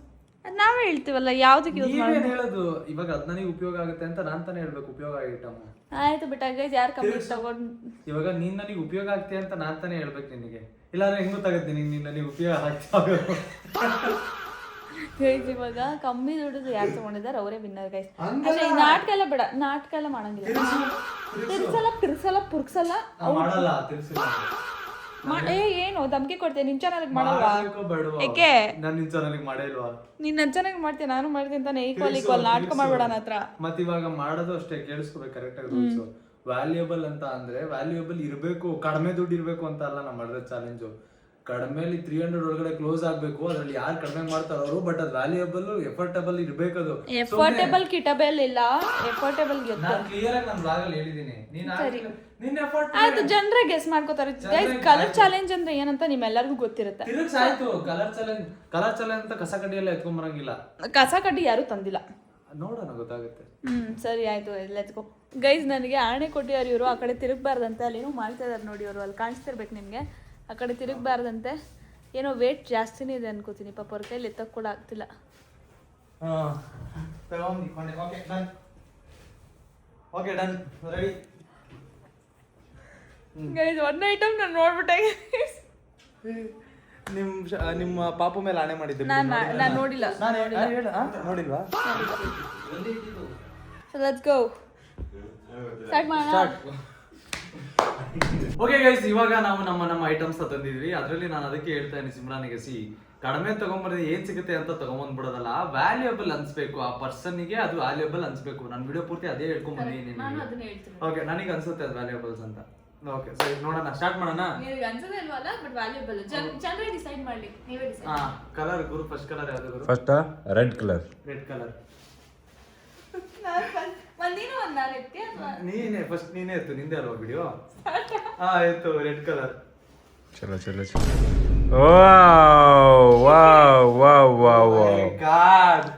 ಅದು ನಾವೇ ಹೇಳ್ತೀವಲ್ಲ ಯಾವುದಕ್ಕೆ ಯೂಸ್ ಮಾಡಿ. ನೀವೇನು ಹೇಳೋದು? ಇವಾಗ ಅದು ನನಗೆ ಉಪಯೋಗ ಆಗುತ್ತೆ ಅಂತ ನಾನು ತಾನೇ ಹೇಳ್ಬೇಕು ಉಪಯೋಗ ಐಟಮ್. ಆಯ್ತು ಬಿಟ್ಟ ಗೈಸ್, ಯಾರು ಕಮ್ಮಿ ತಗೊಂಡು. ಇವಾಗ ನೀನ್ ನನಗೆ ಉಪಯೋಗ ಆಗ್ತೀಯ ಅಂತ ನಾನು ತಾನೇ ಹೇಳ್ಬೇಕು ನಿನಗೆ, ಇಲ್ಲಾಂದ್ರೆ ಹೆಂಗ್ ಗೊತ್ತಾಗುತ್ತೆ ನೀನ್ ನನಗೆ ಉಪಯೋಗ ಆಗ್ತಾ ಗೈಸ್ ಇವಾಗ ಕಮ್ಮಿ ದುಡ್ಡು ಯಾರು ತಗೊಂಡಿದ್ದಾರೆ ಅವರೇ ವಿನ್ನರ್ ಗೈಸ್. ಅಷ್ಟೇ, ಈ ನಾಟಕ ಎಲ್ಲ ಬೇಡ, ನಾಟಕ ಎಲ್ಲ ಮಾಡಂಗಿಲ್ಲ. ತಿರ್ಸಲ್ಲ ಪುರ್ಕ್ಸಲ್ಲ. ಮಾಡಲ್ಲ ತಿರ್ಸಿಲ್ಲ. ಏನು ಧಮ್ಕಿ ಕೊಡ್ತೇನೆ ನಿನ್ ಚಾನಲ್ಗೆ ಮಾಡಲ್ವಾ? ಏಕೆ ನಾನು ನಿನ್ ಚಾನಲ್ಗೆ ಮಾಡೇ ಇಲ್ವಾ? ನೀನ್ ನನ್ ಚೆನ್ನಾಗಿ ಮಾಡ್ತೀನಿ, ನಾನು ಮಾಡ್ತೀನಿ ತಾನೆ. ಈಕ್ವಲ್ ನಾಟಕ ಮಾಡ್ಬೇಡ ನನ್ನ ಹತ್ರ. ಮತ್ ಇವಾಗ ಮಾಡೋದು ಅಷ್ಟೇ, ಕೇಳಿಸ್ಕೋಬೇಕು ಕರೆಕ್ಟ್ ಆಗಿ ರೂಲ್ಸ್. ವ್ಯಾಲ್ಯೂಯಬಲ್ ಅಂತ ಅಂದ್ರೆ ವ್ಯಾಲ್ಯೂಯಬಲ್ ಇರಬೇಕು, ಕಡಿಮೆ ದುಡ್ಡು ಇರಬೇಕು ಅಂತ ಅಲ್ಲ ನಾವು ಮಾಡಿರೋ ಚಾಲೆಂಜು. ಕಡಿಮೆಲಿ 300 ಒಳಗಡೆ ಕ್ಲೋಸ್ ಆಗ್ಬೇಕು, ಅದ್ರಲ್ಲಿ ಯಾರು ಕಡಿಮೆ ಮಾಡ್ತಾರೋ ಅವರು. ಬಟ್ ಅದು ವ್ಯಾಲ್ಯೂಯಬಲ್ ಎಫರ್ಟಬಲ್ ಇರ್ಬೇಕದು. ಎಫರ್ಟಬಲ್ ಕಿಟಬಲ್ ಇಲ್ಲ, ಎಫರ್ಟಬಲ್ ನಾನು ಕ್ಲಿಯರ್ ಆಗಿ ನನ್ನ ಬ್ಲಾಗ್ ಅಲ್ಲಿ ಹೇಳಿದೀನಿ. ನಿನ್ನ ಎಫರ್ಟ್ ಆಯ್ತು, ಜನರೇ ಗೆಸ್ ಮಾಡ್ಕೋತಾರೆ ಗೈಸ್. ಕಲರ್ ಚಾಲೆಂಜ್ ಅಂದ್ರೆ ಏನಂತ ನಿಮ್ಮೆಲ್ಲರಿಗೂ ಗೊತ್ತಿರುತ್ತೆ. ತಿರುಗ್ಸ್ ಆಯ್ತು. ಕಲರ್ ಚಾಲೆಂಜ್ ಅಂತ ಕಸ ಕಡ್ಡಿಯೆಲ್ಲ ಎತ್ಕೊಂಡ್ ಬರಂಗಿಲ್ಲ. ಕಸ ಕಡ್ಡಿ ಯಾರು ತಂದಿಲ್ಲ, ನೋಡೋಣ ಗೊತ್ತಾಗುತ್ತೆ. ಸರಿ ಆಯ್ತು, ಎತ್ಕೋ ಗೈಸ್. ನನಗೆ ಆಣೆ ಕೊಟ್ಟಿದ್ದಾರೆ ಇವರು, ಆ ಕಡೆ ತಿರುಗಬಾರ್ದಂತೆ. ಅಲ್ಲೇನೋ ಮಾಡ್ತಾ ಇದಾರೆ ನೋಡಿ ಅವರು, ಅಲ್ಲಿ ಕಾಣಿಸ್ತಿರ್ಬೇಕು ನಿಮ್ಗೆ. ಆ ಕಡೆ ತಿರುಗಬಾರ್ದಂತೆ. ಏನೋ ವೇಟ್ ಜಾಸ್ತಿನೇ ಇದೆ ಅನ್ಕೋತೀನಿ, ಪಾಪ ಅವ್ರ ಕೈಲಿ ಎತ್ತಕ್ಕೆ ಕೂಡ ಆಗ್ತಿಲ್ಲ. ಗೈಸ್ ಒನ್ ಐಟಮ್ ನಾನು ನೋಡ್ಬಿಟ್ಟೆ. ನಿಮ್ಮ ಪಾಪು ಮೇಲೆ ಆಣೆ ಮಾಡಿದ್ದೆ. ನಾನು ನೋಡಿಲ್ಲ. ನೋಡಿಲ್ವಾ? ಸೊ ಲೆಟ್ಸ್ ಗೋ, ಸ್ಟಾರ್ಟ್ ಮಾಡೋಣ. ಓಕೆ ಗೈಸ್, ಇವಾಗ ನಾವು ನಮ್ಮ ಐಟಮ್ಸ್ ತಂದಿದ್ವಿ. ಅದರಲ್ಲಿ ನಾನು ಅದಕ್ಕೆ ಹೇಳ್ತಾ ಇದ್ದೀನಿ ಸಿಮ್ರಾನಿಗೆ, ಕಡಿಮೆ ತಗೊಂಬರೋದು ಏನ್ ಸಿಗುತ್ತೆ ಅಂತ ತಗೊಂಬಂದ್ಬಿಡೋದಲ್ಲ, ವ್ಯಾಲ್ಯೂಯಬಲ್ ಅನ್ಸ್ಬೇಕು ಆ ಪರ್ಸನ್ಗೆ, ಅದು ವ್ಯಾಲ್ಯೂಯಬಲ್ ಅನ್ಸ್ಬೇಕು. ನಾನು ವಿಡಿಯೋ ಪೂರ್ತಿ ಅದೇ ಹೇಳ್ಕೊಂಡ್ ಬಂದಿದ್ದೀನಿ. ಓಕೆ, ನನಗೆ ಅನ್ಸುತ್ತೆ ಅದು ವ್ಯಾಲ್ಯೂಯಬಲ್ಸ್ ಅಂತ. ಓಕೆ ಸರಿ, ನೋಡೋಣ, ಸ್ಟಾರ್ಟ್ ಮಾಡೋಣ. ಕಲರ್ ಗುರು, ಫಸ್ಟ್ ಕಲರ್ ಯಾವ್ದು ಗುರು? First red colour. Red colour. ನೀನೇ ಫಸ್ಟ್, ನೀನೇ ಎತ್ತು, ನಿಂದೆ ಅಲ್ವಾ ವಿಡಿಯೋ? ಆಯ್ತು, ರೆಡ್ ಕಲರ್. ಚಲೋ ಚಲೋ ಚಲೋ. Wow wow wow wow wow. God,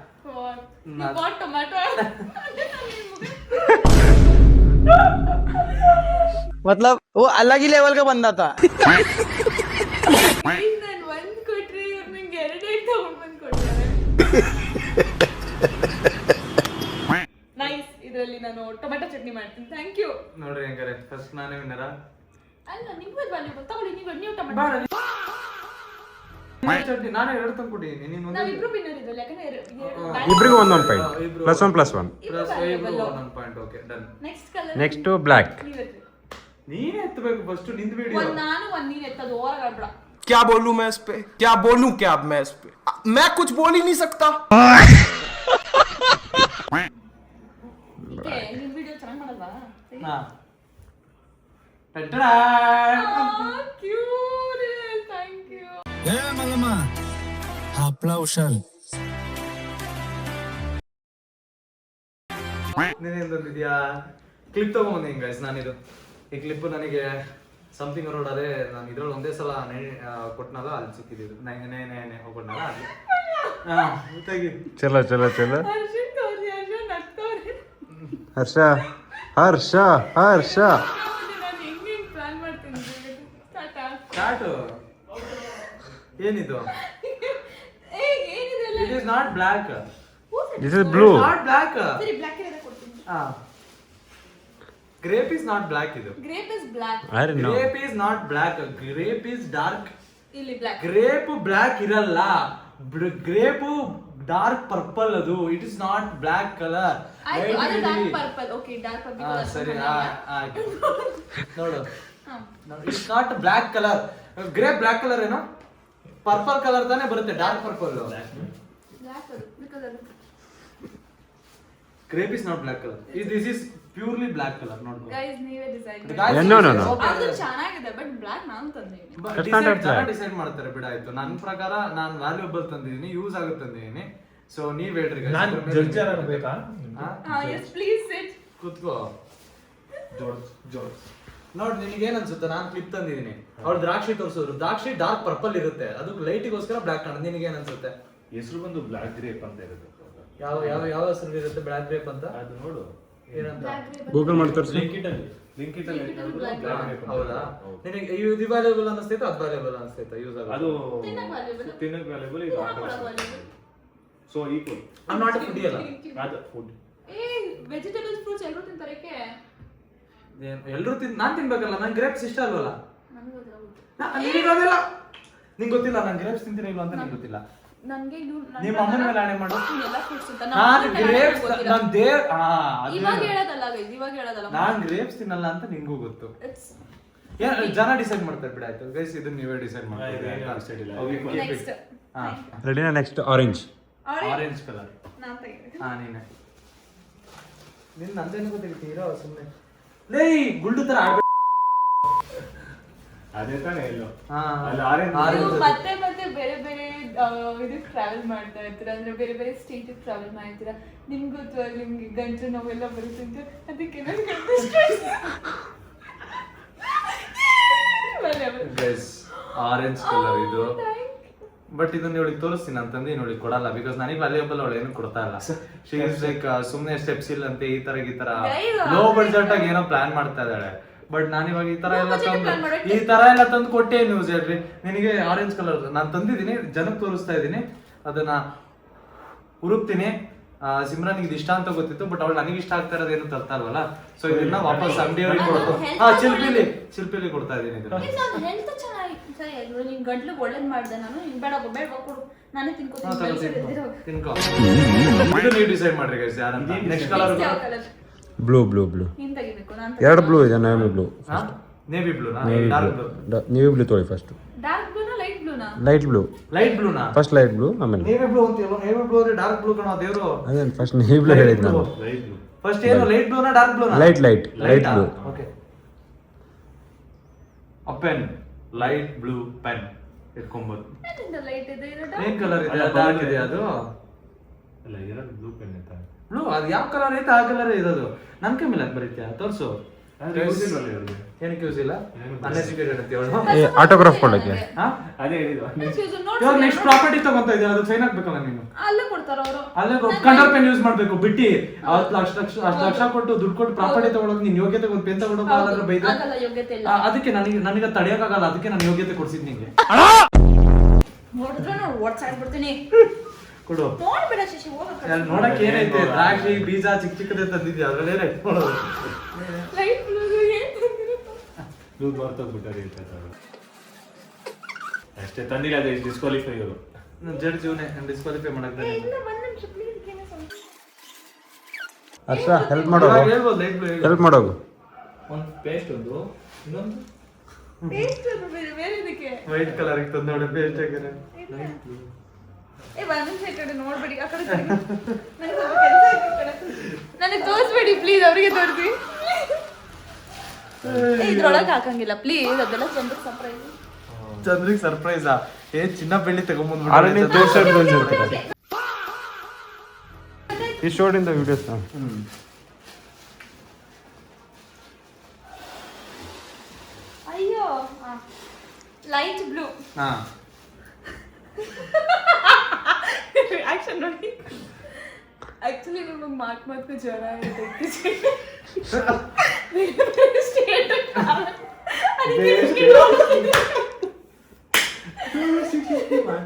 मतलब वो अलग ही लेवल का बंदा था. ಇದರಲ್ಲಿ ನಾನು ಟೊಮೆಟೊ ಚಟ್ನಿ ಮಾಡ್ತೀನಿ. Thank you. ನೋಡ್ರಿ ಹೆಂಗಾರೆ, ಫಸ್ಟ್ ನಾನೇ ವಿನ್ನರ. ಅಲ್ಲ, ನಿಮ್ಗೆ ವ್ಯಾಲ್ಯೂಬಲ್ ತಗೊಳ್ಳಿ. ನೀವು ಟೊಮೆಟೊ ಚಟ್ನಿ ನಾನೇ 2 ತಂದ್ಕೊಟ್ಟಿದ್ದೀನಿ. ನೀನು ನಾವಿಬ್ರು ವಿನ್ನರ್ ಇದ್ರಲ್ಲ, ಯಾಕಂದ್ರೆ ಇಬ್ರಿಗೂ ಒಂದೊಂದು point. +1 +1. +1 point. Okay done. Next colour. Next black. ನೀನೇ ಎತ್ತಬೇಕು ಫಸ್ಟ್, ನಿಂದು ವಿಡಿಯೋ. ನಾನು ಒಂದು ನೀನು ಎತ್ತದು, ಓವರ್ ಆಡ್ಬೇಡ. क्या बोलूं मैं इस पे, क्या बोलूं क्या मैं इस पे, मैं कुछ बोल ही नहीं सकता. ನಿಮ್ ವಿಡಿಯೋ ಚೆನ್ನಾಗಿ ಮಾಡಲ್ವಾ? ಹಾ, ಟಟಾ. Cute, thank you. ಏ ಮಲ್ಲಮ್ಮ, ಹಪ್ಳ ಹುಷಾರ್. ನೀನೇನ್ ತಂದಿದ್ಯಾ? Clip ತಗೊಂಬಂದಿದ್ದೀನಿ guys ನಾನಿದು. ಈ ಕ್ಲಿಪ್ ನನಗೆ ಸಮಥಿಂಗ್ ರೋಡ್, ಅದೇ ನಾನು ಇದ್ರಲ್ಲಿ ಒಂದೇ ಸಲ ಕೊಟ್ಟನಲ್ಲ, ಅಲ್ಲಿ ಸಿಕ್ಕಿದ್ದು. ಹೋಗ್ಕೊಟ್ನಲ್ಲ ಅಲ್ಲಿ. ಚಲೋ ಚಲೋ ಚಲೋ. ಹರ್ಷ ಹರ್ಷ ಹರ್ಷ. ಸ್ಟಾರ್ಟು. ಏನಿದು? It is not black. This is blue. Not black. Grape is not black idu. Grape is black. I don't know. Grape is not black. Grape is dark. Illi black. Grape black iralla. Grape dark purple adu. It is not black color. Adu dark purple. Okay, dark purple. Sari. Nodu. No, it's not black color. Grape black color eno? Purple color tane barutte, dark purple. Black adu because adu. Grape is not black color. This is purely black color, not gold. Guys, ನೀವೇ decide ಮಾಡಿ. No. ಅದು ಚೆನ್ನಾಗಿದೆ, but block ನಾನು ತಂದಿದ್ದೀನಿ. Decide ಮಾಡ್ತಾರೆ ಬಿಡಾಯ್ತು. ನನ್ನ ಪ್ರಕಾರ ನಾನು ವ್ಯಾಲ್ಯೂಬಲ್ ತಂದಿದ್ದೀನಿ, ಯೂಸ್ ಆಗುತ್ತೆ ತಂದಿದ್ದೀನಿ. ಸೊ ನೀವ್ ಹೇಳ್ರಿ guys. ನಾನು ಜಡ್ಜ್ ಆಗಬೇಕಾ? Yes, please sit. ಕೂತ್ಕೋ. ಜೋರ್ಜ್ ನೋಡಿ ನಿನಗೆ ಏನ್ ಅನ್ಸುತ್ತೆ? ನಾನು ಕ್ಲಿಪ್ ತಂದಿದ್ದೀನಿ, ಅವ್ರು ದ್ರಾಕ್ಷಿ ತೋರಿಸಿದ್ರು. ದ್ರಾಕ್ಷಿ ಡಾರ್ಕ್ ಪರ್ಪಲ್ ಇರುತ್ತೆ, ಅದು ಲೈಟಿಗೋಸ್ಕರ ಬ್ಲಾಕ್ ಕಾಣುತ್ತೆ. ನಿನಗೆ ಏನ್ ಅನ್ಸುತ್ತೆ? ಹೆಸರು ಬಂದು ಬ್ಲಾಕ್ ಗ್ರೇಪ್ ಅಂತ ಇರುತ್ತೆ. ಯಾವ ಯಾವ ಯಾವ ಹೆಸರು ಇರುತ್ತೆ ಬ್ಲಾಕ್ ಗ್ರೇಪ್ ಅಂತ? ಅದು ನೋಡು ಏನಂತ ಗೂಗಲ್ ಮಾಡಿ ತೋರಿಸಿ. ಲಿಂಕ್ ಅಲ್ಲಿ ಹೌದಾ? ನಿನಗೆ ಇದು ವ್ಯಾಲ್ಯೂಬಲ್ ಅನಿಸ್ತೈತೆ, ಅದು ವ್ಯಾಲ್ಯೂಬಲ್ ಅನಿಸ್ತೈತೆ? ಯೂಸ್ ಆಗೋದು ಅದು ತಿನ್ನಕ್ ವ್ಯಾಲ್ಯೂಬಲ್, ಇದು so equal. I'm not a foodie ಅಲ್ಲ. ಅದು ಫುಡ್. ವೆಜಿಟೇಬಲ್ಸ್ ಫ್ರೂಟ್ಸ್ ಎಲ್ಲರೂ ತಿಂತಾರಕ್ಕೆ ಎಲ್ರು ನಾನ್ ತಿನ್ಬೇಕಲ್ಲ, ನಂಗೆ ಗ್ರೇಪ್ಸ್ ಇಷ್ಟ ಅಲ್ವಲ್ಲ. ನಿಂಗೆ ಗೊತ್ತಿಲ್ಲ ನಾನು ಗ್ರೇಪ್ಸ್ ತಿಂತೀನಿ ಇಲ್ಲ ಅಂತ ನಿಂಗೆ ಗೊತ್ತಿಲ್ಲ. ನನಗೆ ನಿಮ್ಮ ಅಮ್ಮನ ಮೇಲೆ ಆಣೆ ಮಾಡು. ಎಲ್ಲ ಫ್ರೂಟ್ಸ್ ಅಂತ ನಾನು ಗ್ರೇಪ್ಸ್ ನಾನು ಇವಾಗ ಹೇಳೋದಲ್ಲ ನಾನ್ ಗ್ರೇಪ್ಸ್ ತಿನ್ನಲ್ಲ ಅಂತ ನಿಂಗೂ ಗೊತ್ತು. ಜನ ಡಿಸೈಡ್ ಮಾಡ್ತಾರೆ ಬಿಡ. ಆಯ್ತು ಗೈಸ್, ಇದನ್ನ ನೀವೇ ಡಿಸೈಡ್ ಮಾಡ್ತೀವಿ. ನೆಕ್ಸ್ಟ್ ರೆಡಿನಾ? Next orange. Orange colour. ನಾನು ತೆಗೆದೆ. ನೀನೆ ನಿನ್ ನಂದೇನು ಗೊತ್ತಿರೋ ಸುಮ್ಮನೆ ಲೇ ಗುಂಡು ತರ ಅದೇ ತಾನೇ ಎಲ್ಲೋ ನೀವು ಮತ್ತೆ ಮತ್ತೆ ಬೇರೆ ಬೇರೆ ಇದಕ್ಕೆ ಟ್ರಾವೆಲ್ ಮಾಡ್ತಾ ಇರ್ತೀರಾ, ಅಂದ್ರೆ ಬೇರೆ ಬೇರೆ ಸ್ಟೇಟ್ ಟ್ರಾವೆಲ್ ಮಾಡ್ತೀರಾ. ನಿಮ್ಗೆ ಗೊತ್ತು ನಿಮ್ಗೆ ಗಂಟು ನೋವೆಲ್ಲ ಬರುತ್ತೆ, ಅದಕ್ಕೆ ಆರೆಂಜ್ ಕಲರ್ ಇದು. ಬಟ್ ಇದನ್ನ ಇವಳಿಗೆ ತೋರಿಸ್ತೀನಿ, ನಾನು ತಂದೆ ಇವಳಿಗೆ ಕೊಡಲ್ಲ. ಬಿಕಾಸ್ ನನಗೆ ವ್ಯಾಲ್ಯೂಬಲ್ ಅವಳು ಏನು ಕೊಡ್ತಾ ಇಲ್ಲ. ಶಿ ಇಸ್ ಲೈಕ್ ಸುಮ್ಮನೆ ಸ್ಟೆಪ್ಸ್ ಇಲ್ಲ ಅಂತ ಈ ತರ ಲೋ ಬಡ್ಜೆಟ್ ಆಗಿ ಏನೋ ಪ್ಲಾನ್ ಮಾಡ್ತಾ ಇದ್ದಾಳೆ. ಬಟ್ ನಾನಿವಾಗ ಈ ತರ ಎಲ್ಲ ತಂದು ಕೊಟ್ಟೆ. ನ್ಯೂಸ್ ಹೇಳ್ರಿ ನಿನಗೆ ಆರೆಂಜ್ ಕಲರ್ ನಾನು ತಂದಿದ್ದೀನಿ, ಜನಕ್ಕೆ ತೋರಿಸ್ತಾ ಇದ್ದೀನಿ. ಅದನ್ನ ಹುರುಕ್ತೀನಿ. ಸಿಮ್ರನ್ ಇದು ಇಷ್ಟ ಅಂತ ಗೊತ್ತಿತ್ತು, ಬಟ್ ಅವಳು ನನಗೆ ಇಷ್ಟ ಆಗ್ತಾ ಇರೋದು ಏನು ತರ್ತಾ ಇಲ್ವಲ್ಲ. ಸೊ ಇದನ್ನ ವಾಪಸ್ ಅಂಗಡಿಯವರಿಗೆ ಕೊಡೋದು. ಚಿಲ್ಪಿಲಿ ಕೊಡ್ತಾ ಇದ್ದೀನಿ ಇದನ್ನ. ಹೆಲ್ತ್ ಚೆನ್ನಾಗಿ ಸರಿ ಆಯ್ತು. ನಿನ್ ಗಂಟ್ಲಿಗೆ ಒಳ್ಳೇದ್ ಮಾಡ್ದೆ ನಾನು. ಬೇಡ ಕೊಡು, ನಾನೇ ತಿನ್ಕೋತೀನಿ. ತಿನ್ಕೋ. ಇದು ನೀವು ಡಿಸೈಡ್ ಮಾಡ್ರಿ ಗೈಸ್ ಯಾರಂತ. Next colour blue blue blue. ನೀನ್ ತೆಗಿಬೇಕು. ನಾನು ಎರಡು ಬ್ಲೂ ಇದೆ. Navy blue. ನೇವಿ ಬ್ಲೂನಾ? Dark blue. ನೇವಿ ಬ್ಲೂ ತೊಳಿ ಫಸ್ಟ್. ಡಾರ್ಕ್ ಬ್ಲೂನಾ ಲೈಟ್ ಬ್ಲೂನಾ? Light blue. ಲೈಟ್ ಬ್ಲೂನಾ? ಫಸ್ಟ್ ಲೈಟ್ ಬ್ಲೂ, ಆಮೇಲೆ ನೇವಿ ಬ್ಲೂ ಅಂತೀವಲ್ಲ. ನೇವಿ ಬ್ಲೂ ಅಂದ್ರೆ ಡಾರ್ಕ್ ಬ್ಲೂ ಕಣೋ ದೇವ್ರು. ಅದೇ ಫಸ್ಟ್ ನೇವಿ ಬ್ಲೂ ಹೇಳಿದ್ ನಾನು. ಫಸ್ಟ್ ಏನು ಲೈಟ್ ಬ್ಲೂನಾ ಡಾರ್ಕ್ ಬ್ಲೂನಾ? Light blue. ಓಕೆ. ಅ ಪೆನ್, ಲೈಟ್ ಬ್ಲೂ ಪೆನ್ ಇಟ್ಕೊಂಬೋದು. ಲೈಟ್ ಇದೆ. ಏನ್ ಕಲರ್ ಇದೆ? ಡಾರ್ಕ್ ಇದೆ ಅದು. ಅಲ್ಲ, ಎರಡು ಬ್ಲೂ ಪೆನ್ ಇತ್ತ. ಬ್ಲೂ ಅದು ಯಾವ ಕಲರ್ ಐತೆ ಆ ಕಲರ್ ಇರೋದು. ನನ್ ಕೈ ಮೇಲೆ ಬರೀತ್ಯಾ? ತೋರ್ಸು. ಏನಕ್ಕೆ ಯೂಸ್ ಇಲ್ಲ? ಅನ್ಎಜುಕೇಟೆಡ್ ಅಂತ ಹೇಳು. ಆಟೋಗ್ರಾಫ್ ಕೊಡಕ್ಕೆ ಅದೇ ಹೇಳಿದ್ವ. ಇವಾಗ ನೆಕ್ಸ್ಟ್ ಪ್ರಾಪರ್ಟಿ ತಗೊಂತ ಇದೆಯಾ, ಅದು ಸೈನ್ ಹಾಕ್ಬೇಕಲ್ಲ ನೀನು. ಅಲ್ಲೇ ಕೊಡ್ತಾರ ಅವರು. ಅಲ್ಲೇ ಕಂಡರ್ ಪೆನ್ ಯೂಸ್ ಮಾಡ್ಬೇಕು. ಬಿಟ್ಟಿ ಅಷ್ಟು ಲಕ್ಷ ಕೊಟ್ಟು ದುಡ್ಡು ಕೊಟ್ಟು ಪ್ರಾಪರ್ಟಿ ತಗೊಳಕ್ ನೀನ್ ಯೋಗ್ಯತೆ ಒಂದು ಪೆನ್ ತಗೊಂಡು ಬೈದ್ರೆ ಅದಕ್ಕೆ ನನಗೆ ತಡೆಯಕ್ಕಾಗಲ್ಲ. ಅದಕ್ಕೆ ನಾನು ಯೋಗ್ಯತೆ ಕೊಡ್ಸಿದ್ ನಿಂಗೆ. ನೋಡಿದ್ರೆ ನಾನು ಓಡ್ಸಾಡ್ಬಿಡ್ತೀನಿ. ಕೊಡು. ನೋಡ್ಬೇಡ ಶಶಿ, ಹೋಗಕ್ಕೆ ನೋಡಕ್ ಏನೈತೆ? ದ್ರಾಕ್ಷಿ ಬೀಜ ಚಿಕ್ಕ ಚಿಕ್ಕದೇ ತಂದಿದ್ಯಾ, ಅದ್ರಲ್ಲಿ ಏನೈತೆ ನೋಡೋದು. ಲೈಟ್ ಬ್ಲೂ ಏನ್ ಬ್ಲೂ ಬರ್ತೋಗ್ಬಿಟ್ಟಾರೆ ಅಷ್ಟೇ. ತಂದಿಲ್ಲ, ಅದೇ ಡಿಸ್ಕ್ವಾಲಿಫೈ ಇವರು. ನನ್ನ ಜಡ್ ಜೀವನ ಡಿಸ್ಕ್ವಾಲಿಫೈ ಮಾಡಕ್ ಇಲ್ಲ. ಒಂದ್ ನಿಮಿಷ ಪ್ಲೀಸ್. ಹರ್ಷ ಹೆಲ್ಪ್ ಮಾಡೋದು. ಹೇಳ್ಬೋದು ಲೈಟ್ ಬ್ಲೂ. ಹೆಲ್ಪ್ ಮಾಡೋದು. ಒಂದು ಪೇಸ್ಟ್, ಒಂದು ಇನ್ನೊಂದು ಪೇಸ್ಟ್ ಬೇರೆ ಇದಕ್ಕೆ ವೈಟ್ ಕಲರ್ ಇತ್ತು ನೋಡಿ. ಪೇಸ್ಟ್ ಹಾಕಿದ್ರೆ ಒಂದ್ ನಿಮಿಷ ಈ ಕಡೆ ನೋಡ್ಬೇಡಿ. ಆ ಕಡೆ ನನಗೆ ತೋರಿಸ್ಬೇಡಿ ಪ್ಲೀಸ್. ಅವ್ರಿಗೆ ತೋರಿಸಿ. ಇದ್ರೊಳಗೆ ಹಾಕಂಗಿಲ್ಲ ಪ್ಲೀಸ್. ಅದೆಲ್ಲ ಚಂದ್ರಕ್ಕೆ ಸರ್ಪ್ರೈಸ್. ಚಂದ್ರಿಗೆ ಸರ್ಪ್ರೈಸಾ? ಚಿನ್ನ ಬೆಳ್ಳಿ ಆಲ್ರೆಡಿ ತೋರಿಸಿರ್ತಾರೆ. ಈ ಶೋಡ್ ಇನ್ ದ ವಿಡಿಯೋಸ್. ಅಯ್ಯೋ, ಲೈಟ್ ಬ್ಲೂ. ಹಾ, ರಿಯಾಕ್ಷನ್ ನೋಡಿ. ಆಕ್ಚುಲಿ ನಿಮಗೆ ಮಾತು ಜ್ವರ ಇರುತ್ತೆ.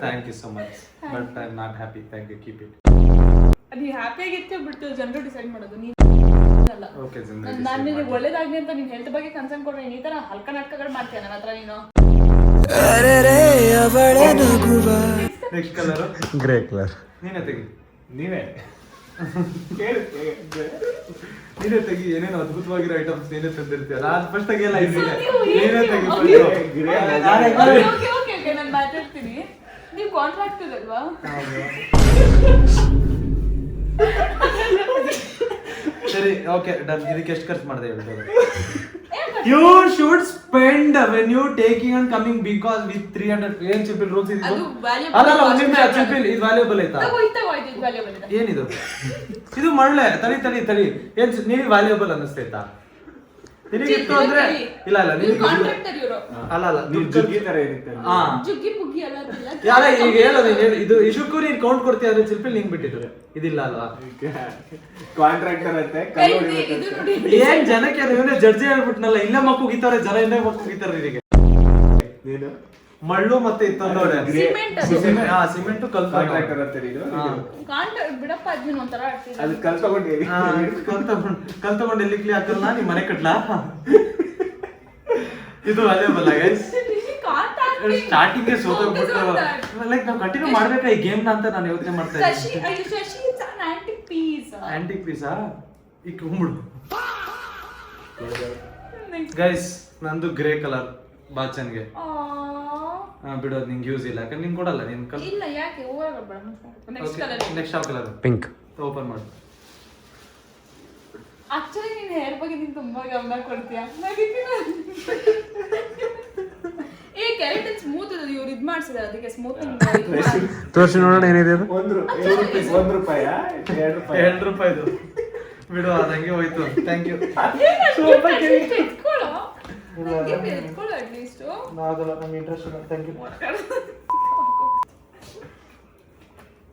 Thank you so much. But I am not happy. Thank you, keep it. ನೀವು ಹ್ಯಾಪಿ ಆಗಿರ್ತೀವಿ, ಬಿಟ್ಟು ಜನರು ಡಿಸೈಡ್ ಮಾಡೋದು. ನೀವು ಓಕೆ, ನಾನು ನಿನಗೆ ಒಳ್ಳೇದಾಗ್ಲಿ ಅಂತ ನೀನ್ ಹೆಲ್ತ್ ಬಗ್ಗೆ ಕನ್ಸರ್ನ್ ಕೊಡ್ರಿ. ಈ ತರ ಹಲ್ಕ ನಾಟಕಗಳು ಮಾಡ್ತೀಯ ನನ್ನ ಹತ್ರ ನೀನು. Next colour grey colour. ನೀನೇ ತೆಗಿ. ನೀವೇ ನೀನೇ ತೆಗಿ. ಏನೇನು ಅದ್ಭುತವಾಗಿರೋ ಐಟಮ್ಸ್ ನೀನೇ ತಂದಿರ್ತೀಯ. ನಾನು ಫಸ್ಟ್ ತೆಗಿಯಲ್ಲ. ನೀನೇ ತೆಗಿ. ಓಕೆ, ನಾನು ಮಾತಾಡ್ತೀನಿ. ನೀವು ಕಾಂಟ್ರಾಕ್ಟ್ ಅಲ್ವಾ? ಸರಿ, ಓಕೆ, ಡನ್. ಇದಕ್ಕೆ ಎಷ್ಟು ಖರ್ಚು ಮಾಡಿದೆ ಹೇಳ್ತಾರೆ? You should spend when you taking and coming because with 300 ಏನ್ ಚಿಪಿಲ್ ರೂಲ್ಸ್ ಇದೆ. ಅದು valuable. ಅಲ್ಲ ಒಂದು ನಿಮಿಷ, ಚಿಪಿಲ್ ಇದು ವ್ಯಾಲ್ಯೂಬಲ್ ಐತಾ? ಇದು ವ್ಯಾಲ್ಯೂಬಲ್ ಇದೆ. ಏನಿದು? ಇದು ಮಳ್ಳೆ. ತಡಿ ಏನ್ ನೀವು ವ್ಯಾಲ್ಯೂಬಲ್ ಅನ್ನಿಸ್ತೈತಾ? ನಿನಗಿತ್ತು ಅಂದ್ರೆ ಇಲ್ಲ ನಿನಗೆ ಕಾಂಟ್ರಾಕ್ಟರ್ ಇವರು ಅಲ್ಲ ನೀವು ಜುಗ್ಗಿ ತರ ಇರುತ್ತೆ ಹಾ ಜುಗ್ಗಿ ಪುಗ್ಗಿ ಎಲ್ಲ ಅದಿಲ್ಲ. ಯಾರ ಈಗ ಹೇಳೋದು ಇದು ಇದಕ್ಕೂ ನೀನ್ ಕೌಂಟ್ ಕೊಡ್ತೀಯ ಅಂದ್ರೆ ಶಿಲ್ಪಿ ನಿಂಗ್ ಬಿಟ್ಟಿದ್ರು ಇದಿಲ್ಲ ಅಲ್ವಾ ಕಾಂಟ್ರಾಕ್ಟರ್ ಅಂತೆ ಇದು ನೋಡಿ ಏನ್ ಜನಕ್ಕೆ ಇವನೇ ಜಡ್ಜಿ ಹೇಳ್ಬಿಟ್ನಲ್ಲ ಇಲ್ಲೇ ಮಕ್ಕು ಗೀತಾರೆ ಜನ ಇಲ್ಲೇ ಮಕ್ಕು ಗೀತಾರೆ ನಿನಗೆ ನೀನು ಮಳ್ಳು ಮತ್ತೆ ಇತ್ತಂದವ್ರೆ ಸಿಮೆಂಟ್ ಅದು. ಸಿಮೆಂಟ್ ಕಲ್ಲು ಕಾಂಟ್ರಾಕ್ಟರ್ ಅಂತ ನೀನು ಕಾಂಟ್ರಾಕ್ಟ್ ಬಿಡಪ್ಪ ಅದನ್ನ ಒಂಥರ ಆಡ್ತಿದ್ದ. ಅದು ಕಲ್ತ್ಕೊಂಡೇವಿ ಕಲ್ ತಗೊಂಡು ಎಲ್ಲಿ ಕ್ಲಿ ಹಾಕಲ್ಲ ನೀ ಮನೆ ಕಟ್ಲಾ ಇದು ಅದೇ ಬಲ್ಲ ಗೈಸ್ ಸ್ಟಾರ್ಟಿಂಗ್ ಸೋತೋಗ್ಬಿಟ್ಟು ಲೈಕ್ ನಾವು ಕಂಟಿನ್ಯೂ ಮಾಡ್ಬೇಕಾ ಈ ಗೇಮ್ ನ ಅಂತ ನಾನು ಯೋಚನೆ ಮಾಡ್ತಾ ಶಶಿ ಇದ್ದೀನಿ. ಅಯ್ಯೋ Shashi it's an antique piece. Antique ಪೀಸಾ ಈಗ ಕುಂಬಿಡು ಗೈಸ್ ನಂದು ಗ್ರೇ ಕಲರ್ ಬಾಚನ್ಗೆ ಬಿಡೋದು ನಿಂಗೆ ಯೂಸ್ ಇಲ್ಲ ಯಾಕಂದ್ರೆ ನಿಂಗೆ ಕೊಡಲ್ಲ ನಿನ್ ಕಲ್ ಇಲ್ಲ ಯಾಕೆ ಹೋಗಬೇಡ. ನೆಕ್ಸ್ಟ್ ಕಲರ್ ನೆಕ್ಸ್ಟ್ ಯಾವ ಕಲರ್ ಪಿಂಕ್. ಓಪನ್ ಮಾಡು. ಆಕ್ಚುಲಿ ನೀನ್ ಹೇರ್ ಬಗ್ಗೆ ನೀನ್ ತುಂಬಾ ಗಮನ ಕೊಡ್ತೀಯಾ. ಏ ಕೆರಾಟಿನ್ ಸ್ಮೂತ್ ಇದೆ ಇವ್ರು ಇದ್ ಮಾಡ್ಸಿದಾರೆ ಅದಕ್ಕೆ ಸ್ಮೂತಿಂಗ್. ತೋರಿಸಿ ನೋಡೋಣ ಏನಿದೆ ಅದು. ₹1 ₹2 ₹2 ಬಿಡು ಅದಂಗೆ ಹೋಯ್ತು. Thank you. ಎತ್ಕೊಳ್ಳೋ ಎತ್ಕೊಳ್ಳೋ ಅಟ್ಲೀಸ್ಟ್. ನಮ್ಗೆ ಇಂಟ್ರೆಸ್ಟ್ ಇಲ್ಲ. Thank you.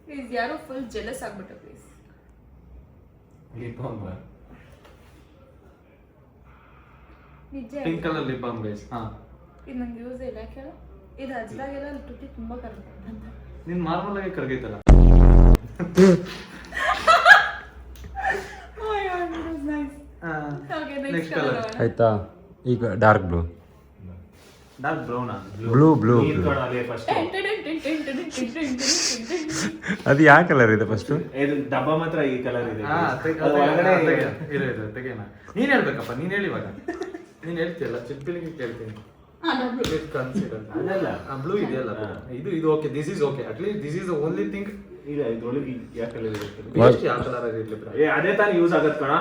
ಪ್ಲೀಸ್ ಯಾರೋ ಫುಲ್ ಜೆಲಸ್ ಆಗ್ಬಿಟ್ಟು ಪ್ಲೀಸ್. ನಿಜ pink colour lip balm guys. ಹಾ ಇದು ನಂಗೆ ಯೂಸ್ ಇಲ್ಲ ಕೇಳು. ಇದು ಹಚ್ಚಿದಾಗೆಲ್ಲ ತುಟಿ ತುಂಬಾ ಕರ್ಗುತ್ತೆ. ನಿನ್ ನಾರ್ಮಲ್ ಆಗಿ ಕರಗೈತಲ್ಲ. ನೆಕ್ಸ್ಟ್ ಕಲರ್ ಆಯ್ತಾ ಈಗ dark blue. Dark brown. Blue first ಅದು ಯಾವ ಕಲರ್ ಇದೆ ಫಸ್ಟ್? ಇದು ಡಬ್ಬ ಮಾತ್ರ ಈ ಕಲರ್ ಇದೆ. ತೆಗೆನ ನೀನ್ ಹೇಳ್ಬೇಕಪ್ಪ. ನೀನ್ ಹೇಳಿ ಇವಾಗ. ನೀನ್ ಹೇಳ್ತೀಯಲ್ಲ ಚಿಲ್ಪಿಲಿಗೆ ಕೇಳ್ತೀನಿ. ಅದಲ್ಲ ಬ್ಲೂ ಇದೆಯಲ್ಲ ಇದು okay. This is okay. At least this is the only thing. ಇಲ್ಲ ಇದ್ರೊಳಗೆ ಯಾವ ಕಲರ್ ಇರುತ್ತೆ? ಯಾವ ಕಲರ್ ಆಗಿರ್ಲಿ ಬ್ರಾ. ಅದೇ ತಾನೇ ಯೂಸ್ ಆಗತ್ ಕಣ.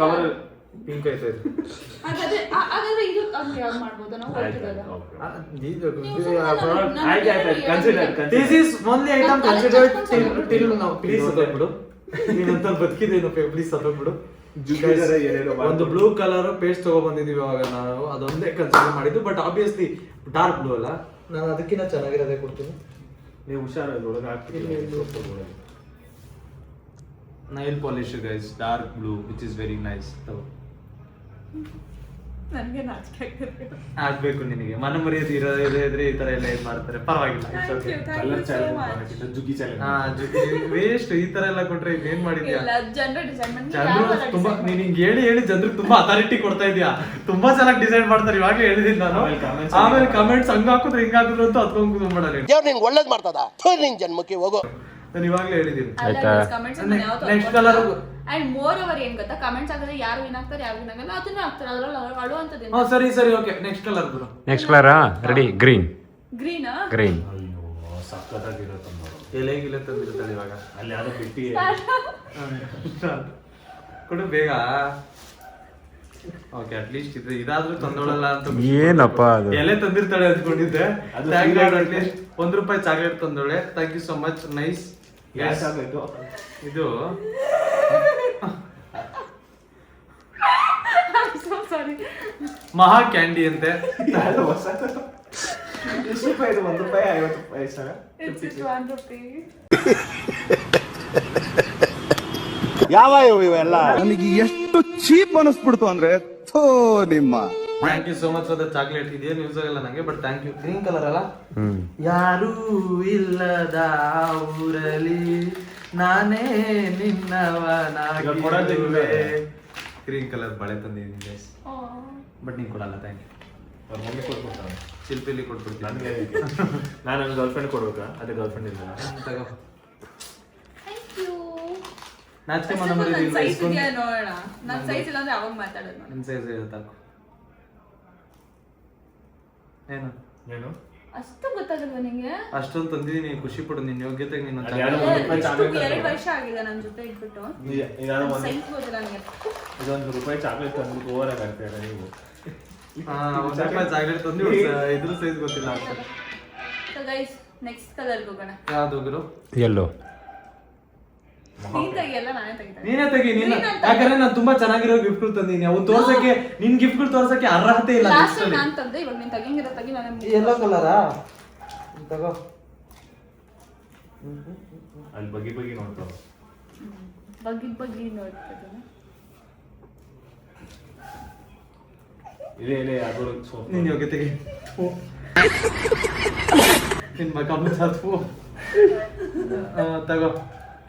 ಕವರ್ ಪಿಂಕ್ ಐತೆ ಇದು. ಹಾಗಾದ್ರೆ ಇದು ಹಂಗೆ ಯಾವ್ದು ಮಾಡ್ಬೋದು ನಾವು ಹೊರಟಿರೋದು. This is only item considered till now. Please ಸತ್ತೋಗ್ಬಿಡು. ನೀನಂತ ಬದುಕಿದೇನು ಪ್ಲೀಸ್ ಸತ್ತೋಗ್ಬಿಡು. ಒಂದು ಬ್ಲೂ ಕಲರ್ ಪೇಸ್ಟ್ ತಗೊಬಂದಿದೀವಿ ಇವಾಗ ನಾವು. ಅದೊಂದೇ ಕನ್ಸಿಡರ್ ಮಾಡಿದ್ದು. ಬಟ್ ಆಬ್ವಿಯಸ್ಲಿ ಡಾರ್ಕ್ ಬ್ಲೂ ಅಲ್ಲ. ನಾನು ಅದಕ್ಕಿಂತ ಚೆನ್ನಾಗಿರೋದೇ ಕೊಡ್ತೀನಿ. ನೀವು ಹುಷಾರ ಒಳಗೆ ಹಾಕ್ತೀನಿ. Nail polish guys dark blue which is very nice. ನನಗೆ ನಾಚಿಕೆ ಆಗ್ತಿದೆ. ಆಗ್ಬೇಕು ನಿನಗೆ. ಮನ ಮರ್ಯಾದೆ ಇದ್ರೆ ಈ ತರ ಎಲ್ಲ ಇದು ಮಾಡ್ತಾರೆ. ಪರವಾಗಿಲ್ಲ. ಕಲರ್ ಚಾಲೆಂಜ್ ಜುಗ್ಗಿ ಚಾಲೆಂಜ್ ವೇಸ್ಟ್. ಈ ತರ ಎಲ್ಲ ಕೊಟ್ರೆ ಏನ್ ಮಾಡಿದ್ಯಾ? ಇಲ್ಲ ಜನರು ಡಿಸೈನ್ ಮಾಡಿ ಜನರು ತುಂಬಾ ನೀನ್ ಹಿಂಗ್ ಹೇಳಿ ಜನರಿಗೆ ತುಂಬಾ ಅಥಾರಿಟಿ ಕೊಡ್ತಾ ಇದೀಯಾ. ತುಂಬಾ ಚೆನ್ನಾಗಿ ಡಿಸೈಡ್ ಮಾಡ್ತಾರೆ. ಇವಾಗ್ಲೇ ಹೇಳಿದೀನಿ ನಾನು. ಆಮೇಲೆ ಕಮೆಂಟ್ಸ್ ಹಂಗ ಹಾಕಿದ್ರೆ ಹಿಂಗ ಹಾಕಿದ್ರು ಅಂತ ಹತ್ಕೊಂಡ್ ಕುತ್ಕೊಂಡ್ಬೇಡ. ದೇವ್ರು ನಿಂಗೆ ಒಳ್ಳೇದ್ ಮಾಡ್ತದ. ನಿನ್ ಜನ್ಮಕ್ಕೆ ಹೋಗೋ. ನಾನು ಇವಾಗ್ಲೇ ಹೇಳಿದೀನಿ. Next colour and more over ಏನ್ ಗೊತ್ತಾ, ಕಮೆಂಟ್ಸ್ ಹಾಕಿದ್ರೆ ಯಾರು ವಿನ್ ಆಗ್ತಾರೆ ಯಾರು ವಿನ್ ಆಗಲ್ಲ ಅದನ್ನ ಹಾಕ್ತಾರೆ. ಅದ್ರಲ್ಲಿ ಅಳುವಂತದ್ದು. ಹಾ ಸರಿ ಓಕೆ. ನೆಕ್ಸ್ಟ್ ಕಲರ್ ಗುರು. ನೆಕ್ಸ್ಟ್ ಕಲರಾ? ರೆಡಿ. ಗ್ರೀನ್. ಗ್ರೀನ್. ಗ್ರೀನ್ ಸಕ್ಕತ್ತಾಗಿರುತ್ತೆ. ಎಲೆಗಿಲೆ ತಂದಿರ್ತಾಳೆ ಇವಾಗ. ಅಲ್ಲಿ ಯಾವ್ದೋ ಬಿಟ್ಟಿ ಕೊಡು ಬೇಗ. ಓಕೆ ಅಟ್ಲೀಸ್ಟ್ ಇದಾದ್ರೂ ತಂದೋಳಲ್ಲ ಅಂತ. ಏನಪ್ಪ ಅದು? ಎಲೆ ತಂದಿರ್ತಾಳೆ ಅಂದ್ಕೊಂಡಿದ್ದೆ. ಅಟ್ಲೀಸ್ಟ್ ₹1 ಚಾಕ್ಲೇಟ್ ತಂದೋಳೆ. Thank you so much. Nice. ಇದು ಮಹಾ ಕ್ಯಾಂಡಿ ಅಂತೆ. ಎಷ್ಟು ರೂಪಾಯಿ ಇದು? ₹1 ₹50 ಸರ್. ಯಾವ ಇವೆಲ್ಲ ನನಗೆ ಎಷ್ಟು ಚೀಪ್ ಅನಿಸ್ಬಿಡ್ತು ಅಂದ್ರೆ ಥೋ ನಿಮ್ಮ. Thank you so much for the chocolate. ಇದೇನು ಯೂಸ್ ಆಗಲ್ಲ ನಂಗೆ but thank you. Green colour ಅಲ್ಲ? ಯಾರೂ ಇಲ್ಲದ ಊರಲ್ಲಿ ನಾನೇ ನಿನ್ನವನಾಗಿರುವೆ. ಗ್ರೀನ್ ಕಲರ್ ಬಳೆ ತಂದಿದ್ದೀನಿ ಗೈಸ್. ಬಟ್ ನೀನ್ ಕೊಡಲ್ಲ. Thank you. ಮಮ್ಮಿ ಕೊಟ್ಬಿಡ್ತಾನೆ. ಶಿಲ್ಪಿಲಿ ಕೊಟ್ಬಿಡ್ತೀನಿ. ನಾನು ನನ್ನ ಗರ್ಲ್ ಫ್ರೆಂಡ್ ಕೊಡ್ಬೇಕಾ? ಅದೇ ಗರ್ಲ್ ಫ್ರೆಂಡ್ ಇಲ್ಲ. ತಗೋ. Thank you. ನಾಚಿಕೆ ಮನ ಮರಿದಿಲ್ಲ. ಸೈಜ್ ಇದೆಯಾ ನೋಡೋಣ. ನನ್ನ ಸೈಜ್ ಇಲ್ಲ ಅಂದ್ರೆ ಅವಾಗ ಮಾತಾಡೋದು ನಾನು. ನಿನ್ ಸೈಜ್ ಇರುತ್ತೆ. ಏನು ಏನು ಅಷ್ಟು ಗೊತ್ತಾಗಲ್ವಾ ನಿಂಗೆ? ಅಷ್ಟೊಂದು ತಂದಿದ್ದೀನಿ. ಖುಷಿ ಪಡು. ನಿನ್ನ ಯೋಗ್ಯತೆಗೆ ನೀನು. ಅದು ಯಾರೋ ₹1 ಚಾಕ್ಲೇಟ್ 2 ವರ್ಷ ಆಗಿದೆ ನನ್ನ ಜೊತೆ ಇಟ್ಬಿಟ್ಟು. ಇದಾದ ಸೈಜ್ ಗೊತ್ತಿಲ್ಲ ನನಗೆ. ₹1 ಚಾಕ್ಲೇಟ್ ತಂದ್ಬಿಟ್ಟು ಓವರ್ ಆಗಿ ಆಗ್ತಾ ನೀವು. ₹1 ಚಾಕ್ಲೇಟ್ ತಂದು ಇದ್ರ ಸೈಜ್ ಗೊತ್ತಿಲ್ಲ ಅಂತ. ಸೊ ಗೈಸ್ ನೆಕ್ಸ್ಟ್ ಕಲರ್ ಹೋಗೋಣ. ಯಾವ್ದು ಗುರು? ಯೆಲ್ಲೋ. ನೀನ್ ತೆಗಿಯಲ್ಲ, ನಾನೇ ತೆಗಿತೇನೆ. ನೀನೇ ತೆಗಿ ನೀನು, ಯಾಕಂದ್ರೆ ನಾನು ತುಂಬಾ ಚೆನ್ನಾಗಿರೋ ಗಿಫ್ಟ್ಗಳು ತಂದೀನಿ. ಅವು ತೋರ್ಸಕ್ಕೆ ನಿನ್ ಗಿಫ್ಟ್ಗಳು ತೋರ್ಸಕ್ಕೆ ಅರ್ಹತೆ ಇಲ್ಲ. ಲಾಸ್ಟ್ ಟೈಮ್ ನಾನ್ ತಂದೆ, ಇವಾಗ ನೀನ್ ತೆಗಿಂಗಿರೋ ತೆಗಿ. ನಾನು ಎಲ್ಲೋ ಕಲರಾ ತಗೋ. ಅಲ್ಲಿ ಬಗ್ಗಿ ಬಗ್ಗಿ ನೋಡ್ತಾವ. ಬಗ್ಗಿ ನೋಡ್ತಿದ್ದೀನಿ. ಇಲ್ಲೇ ಅದ್ರೊಳಗೆ ಸೋಪ್ ನೀನ್ ಯೋಗ್ಯ ತೆಗಿ. ನಿನ್ ಮಕ್ಕ ಸಾಕು. ತಗೋ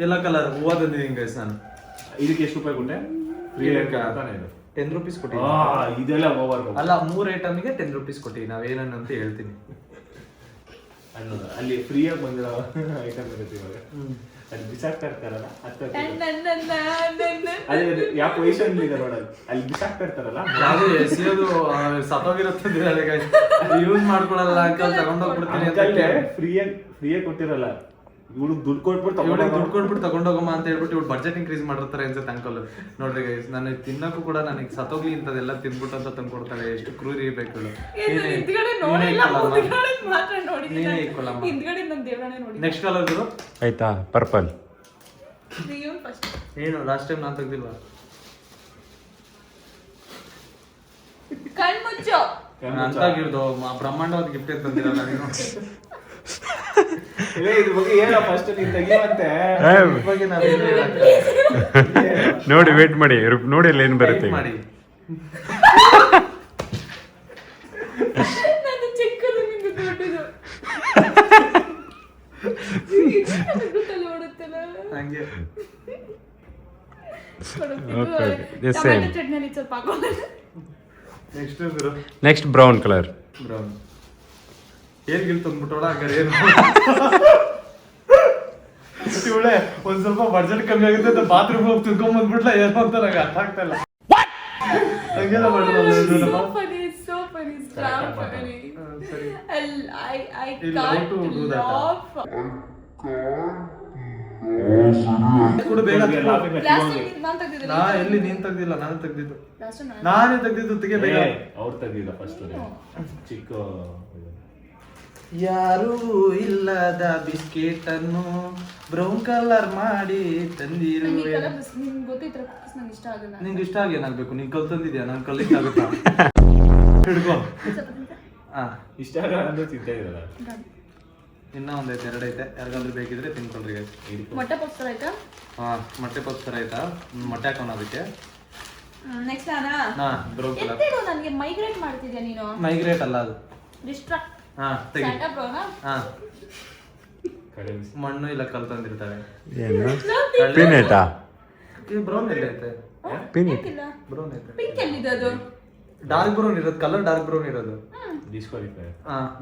ಎಲ್ಲೋ ಕಲರ್ ಹೂವ ತಂದಿದ್ದೀನಿ ಗೈಸ್ ನಾನು. ಇದಕ್ಕೆ ಎಷ್ಟು ರೂಪಾಯಿ ಕೊಟ್ಟೆ? ಫ್ರೀ ತಾನೇ ಇದು 10 ರೂಪೀಸ್ ಕೊಟ್ಟಿದ್ದೀನಿ. ಇದೆಲ್ಲ ಓವರ್ ಅಲ್ಲ 3 ಐಟಮ್ಗೆ 10 ರೂಪೀಸ್ ಕೊಟ್ಟಿದ್ದೀನಿ. ನಾವೇನನ್ನು ಅಂತ ಹೇಳ್ತೀನಿ ಅನ್ನೋದ. ಅಲ್ಲಿ ಫ್ರೀಯಾಗಿ ಬಂದಿರೋ ಐಟಮ್ ಇರುತ್ತೆ ಇವಾಗ. ಅಲ್ಲಿ ಬಿಸಾಕ್ತಾ ಇರ್ತಾರಲ್ಲ ಅದೇ ಯಾವ ಪೊಸಿಷನ್ ಇದೆ ನೋಡಲ್ಲ, ಅಲ್ಲಿ ಬಿಸಾಕ್ತಾ ಇರ್ತಾರಲ್ಲ ಅದು ಎಸೆಯೋದು ಸತ್ತೋಗಿರುತ್ತೆ. ಯೂಸ್ ಮಾಡ್ಕೊಳಲ್ಲ ಅಂಕಲ್, ತಗೊಂಡೋಗ್ಬಿಡ್ತೀನಿ ಅಂತ. ಫ್ರೀಯಾಗಿ ಕೊಟ್ಟಿರಲ್ಲ, ಇವಳಿಗೆ ದುಡ್ಡು ಕೊಟ್ಬಿಟ್ಟು ತಗೊಂಡೋಗಮ್ಮ ಅಂತ ಹೇಳ್ಬಿಟ್ಟು ಇವ್ರು ಬಡ್ಜೆಟ್ ಇನ್ಕ್ರೀಸ್ ಮಾಡಿರ್ತಾರೆ ಅನ್ಸುತ್ತೆ ಅಂಕಲ್. ನೋಡ್ರಿ ಗೈಸ್, ನನಗೆ ತಿನ್ನಕ್ಕೂ ಕೂಡ ನನಗೆ ಸತ್ತೋಗ್ಲಿ ಇಂಥದೆಲ್ಲ ತಿನ್ಬಿಟ್ಟು ಅಂತ ತಂದ್ಕೊಡ್ತಾಳೆ. ಎಷ್ಟು ಕ್ರೂರಿ ಇರ್ಬೇಕು. ನೆಕ್ಸ್ಟ್ ಕಲರ್ ಗುರು ಆಯ್ತಾ? ಪರ್ಪಲ್. ಏನು ಲಾಸ್ಟ್ ಟೈಮ್ ನಾನು ತೆಗ್ದಿಲ್ವಾ? ಕಣ್ಮುಚ್ಚು ಅಂತಾಗಿರ್ದು ಬ್ರಹ್ಮಾಂಡವಾದ ಗಿಫ್ಟ್ ಅಂತ ತಂದಿರಲ್ಲ ನೀನು. ಇದ್ರ ಬಗ್ಗೆ ಹೇಳ ಫಸ್ಟ್ ನೀನ್ ತೆಗಿಯುವಂತೆ. ಬಗ್ಗೆ ನಾವೇನು ಹೇಳಕ್ಕೆ ನೋಡಿ ವೇಟ್ ಮಾಡಿ, ನೋಡಿ ಅಲ್ಲಿ ಏನ್ ಬರುತ್ತೆ ಮಾಡಿ. ನಾನು ಚಿಕ್ಕದು, ನಿಂದು ದೊಡ್ಡದು. ಗುತ್ತಲ್ಲಿ ಓಡುತ್ತಲ್ಲ ಹಂಗೆ. ಸೇಮ್. ಚಟ್ನಿ ಸ್ವಲ್ಪ ಹಾಕೋದು. ನೆಕ್ಸ್ಟ್ ಗುರು ನೆಕ್ಸ್ಟ್ ಬ್ರೌನ್ ಕಲರ್. ಬ್ರೌನ್ ಏನ್ ಗಿಲ್ ತಂದ್ಬಿಟ್ಟೋಳ ಹಂಗಾರೆ ಏನು ಇವಳೆ ಒಂದ್ ಸ್ವಲ್ಪ ಬಡ್ಜೆಟ್ ಕಮ್ಮಿ ಆಗುತ್ತೆ ಅಂತ ಬಾತ್ರೂಮ್ ಹೋಗಿ ತಿಳ್ಕೊಂಡ್ ಬಂದ್ಬಿಟ್ಲ ಏನೋ ಅಂತ ನಂಗೆ ಅರ್ಥ ಆಗ್ತಾ ಇಲ್ಲ. ಹಂಗೆಲ್ಲ ಮಾಡಿರಲ್ಲ. So funny, ಸರಿ I You'll have can't to do that, laugh. ಕೊಡು ಬೇಗ. Last time ನಾನು ತೆಗ್ದಿದ್ದೆ. ನಾ ಎಲ್ಲಿ ನೀನ್ ತೆಗ್ದಿಲ್ಲ, ನಾನು ತೆಗ್ದಿದ್ದು. Last time ನಾನೇ ತೆಗ್ದಿದ್ದು. ತೆಗೆ ಬೇಗ. ಅವ್ರು ತೆಗ್ದಿಲ್ಲ ಫಸ್ಟ್ ಚಿಕ್ಕ. ಯಾರೂ ಇಲ್ಲದ ಬಿಸ್ಕೆಟ್ ಅನ್ನು ಬ್ರೌನ್ ಕಲರ್ ಮಾಡಿ ತಂದಿರುವೆ. ನಿಮ್ಗೆ ಗೊತ್ತಿತ್ತು ಕುಕ್ಕೀಸ್ ನಂಗೆ ಇಷ್ಟ ಆಗಲ್ಲ. ನಿಂಗೆ ಇಷ್ಟ ಆಗಿ ಏನಾಗ್ಬೇಕು? ನೀನ್ ಕಲ್ ತಂದಿದ್ಯಾ? ನಾನು ಕಲ್ಲಿಗೆ ಆಗುತ್ತಾ? ಹಿಡ್ಕೊ. ಇಷ್ಟ ಆಗಲ್ಲ ಅಂದ್ರೆ ತಿಂತ ಇರಲ್ಲ. ಇನ್ನ ಒಂದೈತೆ, 2 ಐತೆ. ಯಾರಿಗಾದ್ರೂ ಬೇಕಿದ್ರೆ ತಿನ್ಕೊಳ್ರಿ. ಮೊಟ್ಟೆ ಪಪ್ಸ್ ಆಯ್ತಾ? ಮೊಟ್ಟೆ ಪಪ್ಸ್ ತರ ಆಯ್ತಾ? ಮೊಟ್ಟೆ ಹಾಕೋಣ ಅದಕ್ಕೆ. ನೆಕ್ಸ್ಟ್ ನಾನಾ? Brown colour. ಎತ್ತಿಡು, ನನಗೆ ಮೈಗ್ರೇಟ್ ಮಾಡ್ತಿದ್ಯಾ ನೀನು? ಮೈಗ್ರೇಟ್ ಅಲ್ಲ ಅದು. ಡಿಸ್ಟ್ರಾಕ್ಟ್. ತೆಗಿ. ಸ್ಯಾಂಟಾ ಬ್ರೋನಾ? ಮಣ್ಣು ಇಲ್ಲ ಕಲ್ ತಂದಿರ್ತಾರೆ. ಏನು? ಪಿನೆಟಾ? ಬ್ರೌನ್ ಎಲ್ಲ ಐತೆ. ಪಿನೆಟ್. ಬ್ರೌನ್ ಐತೆ. ಪಿಂಕ್ ಎಲ್ಲಿದೆ ಅದು? ಡಾರ್ಕ್ ಬ್ರೌನ್ ಇರೋದು, ಕಲರ್ ಡಾರ್ಕ್ ಬ್ರೌನ್ ಇರೋದು. ಡಿಸ್ಕ್ವಾಲಿಫೈ.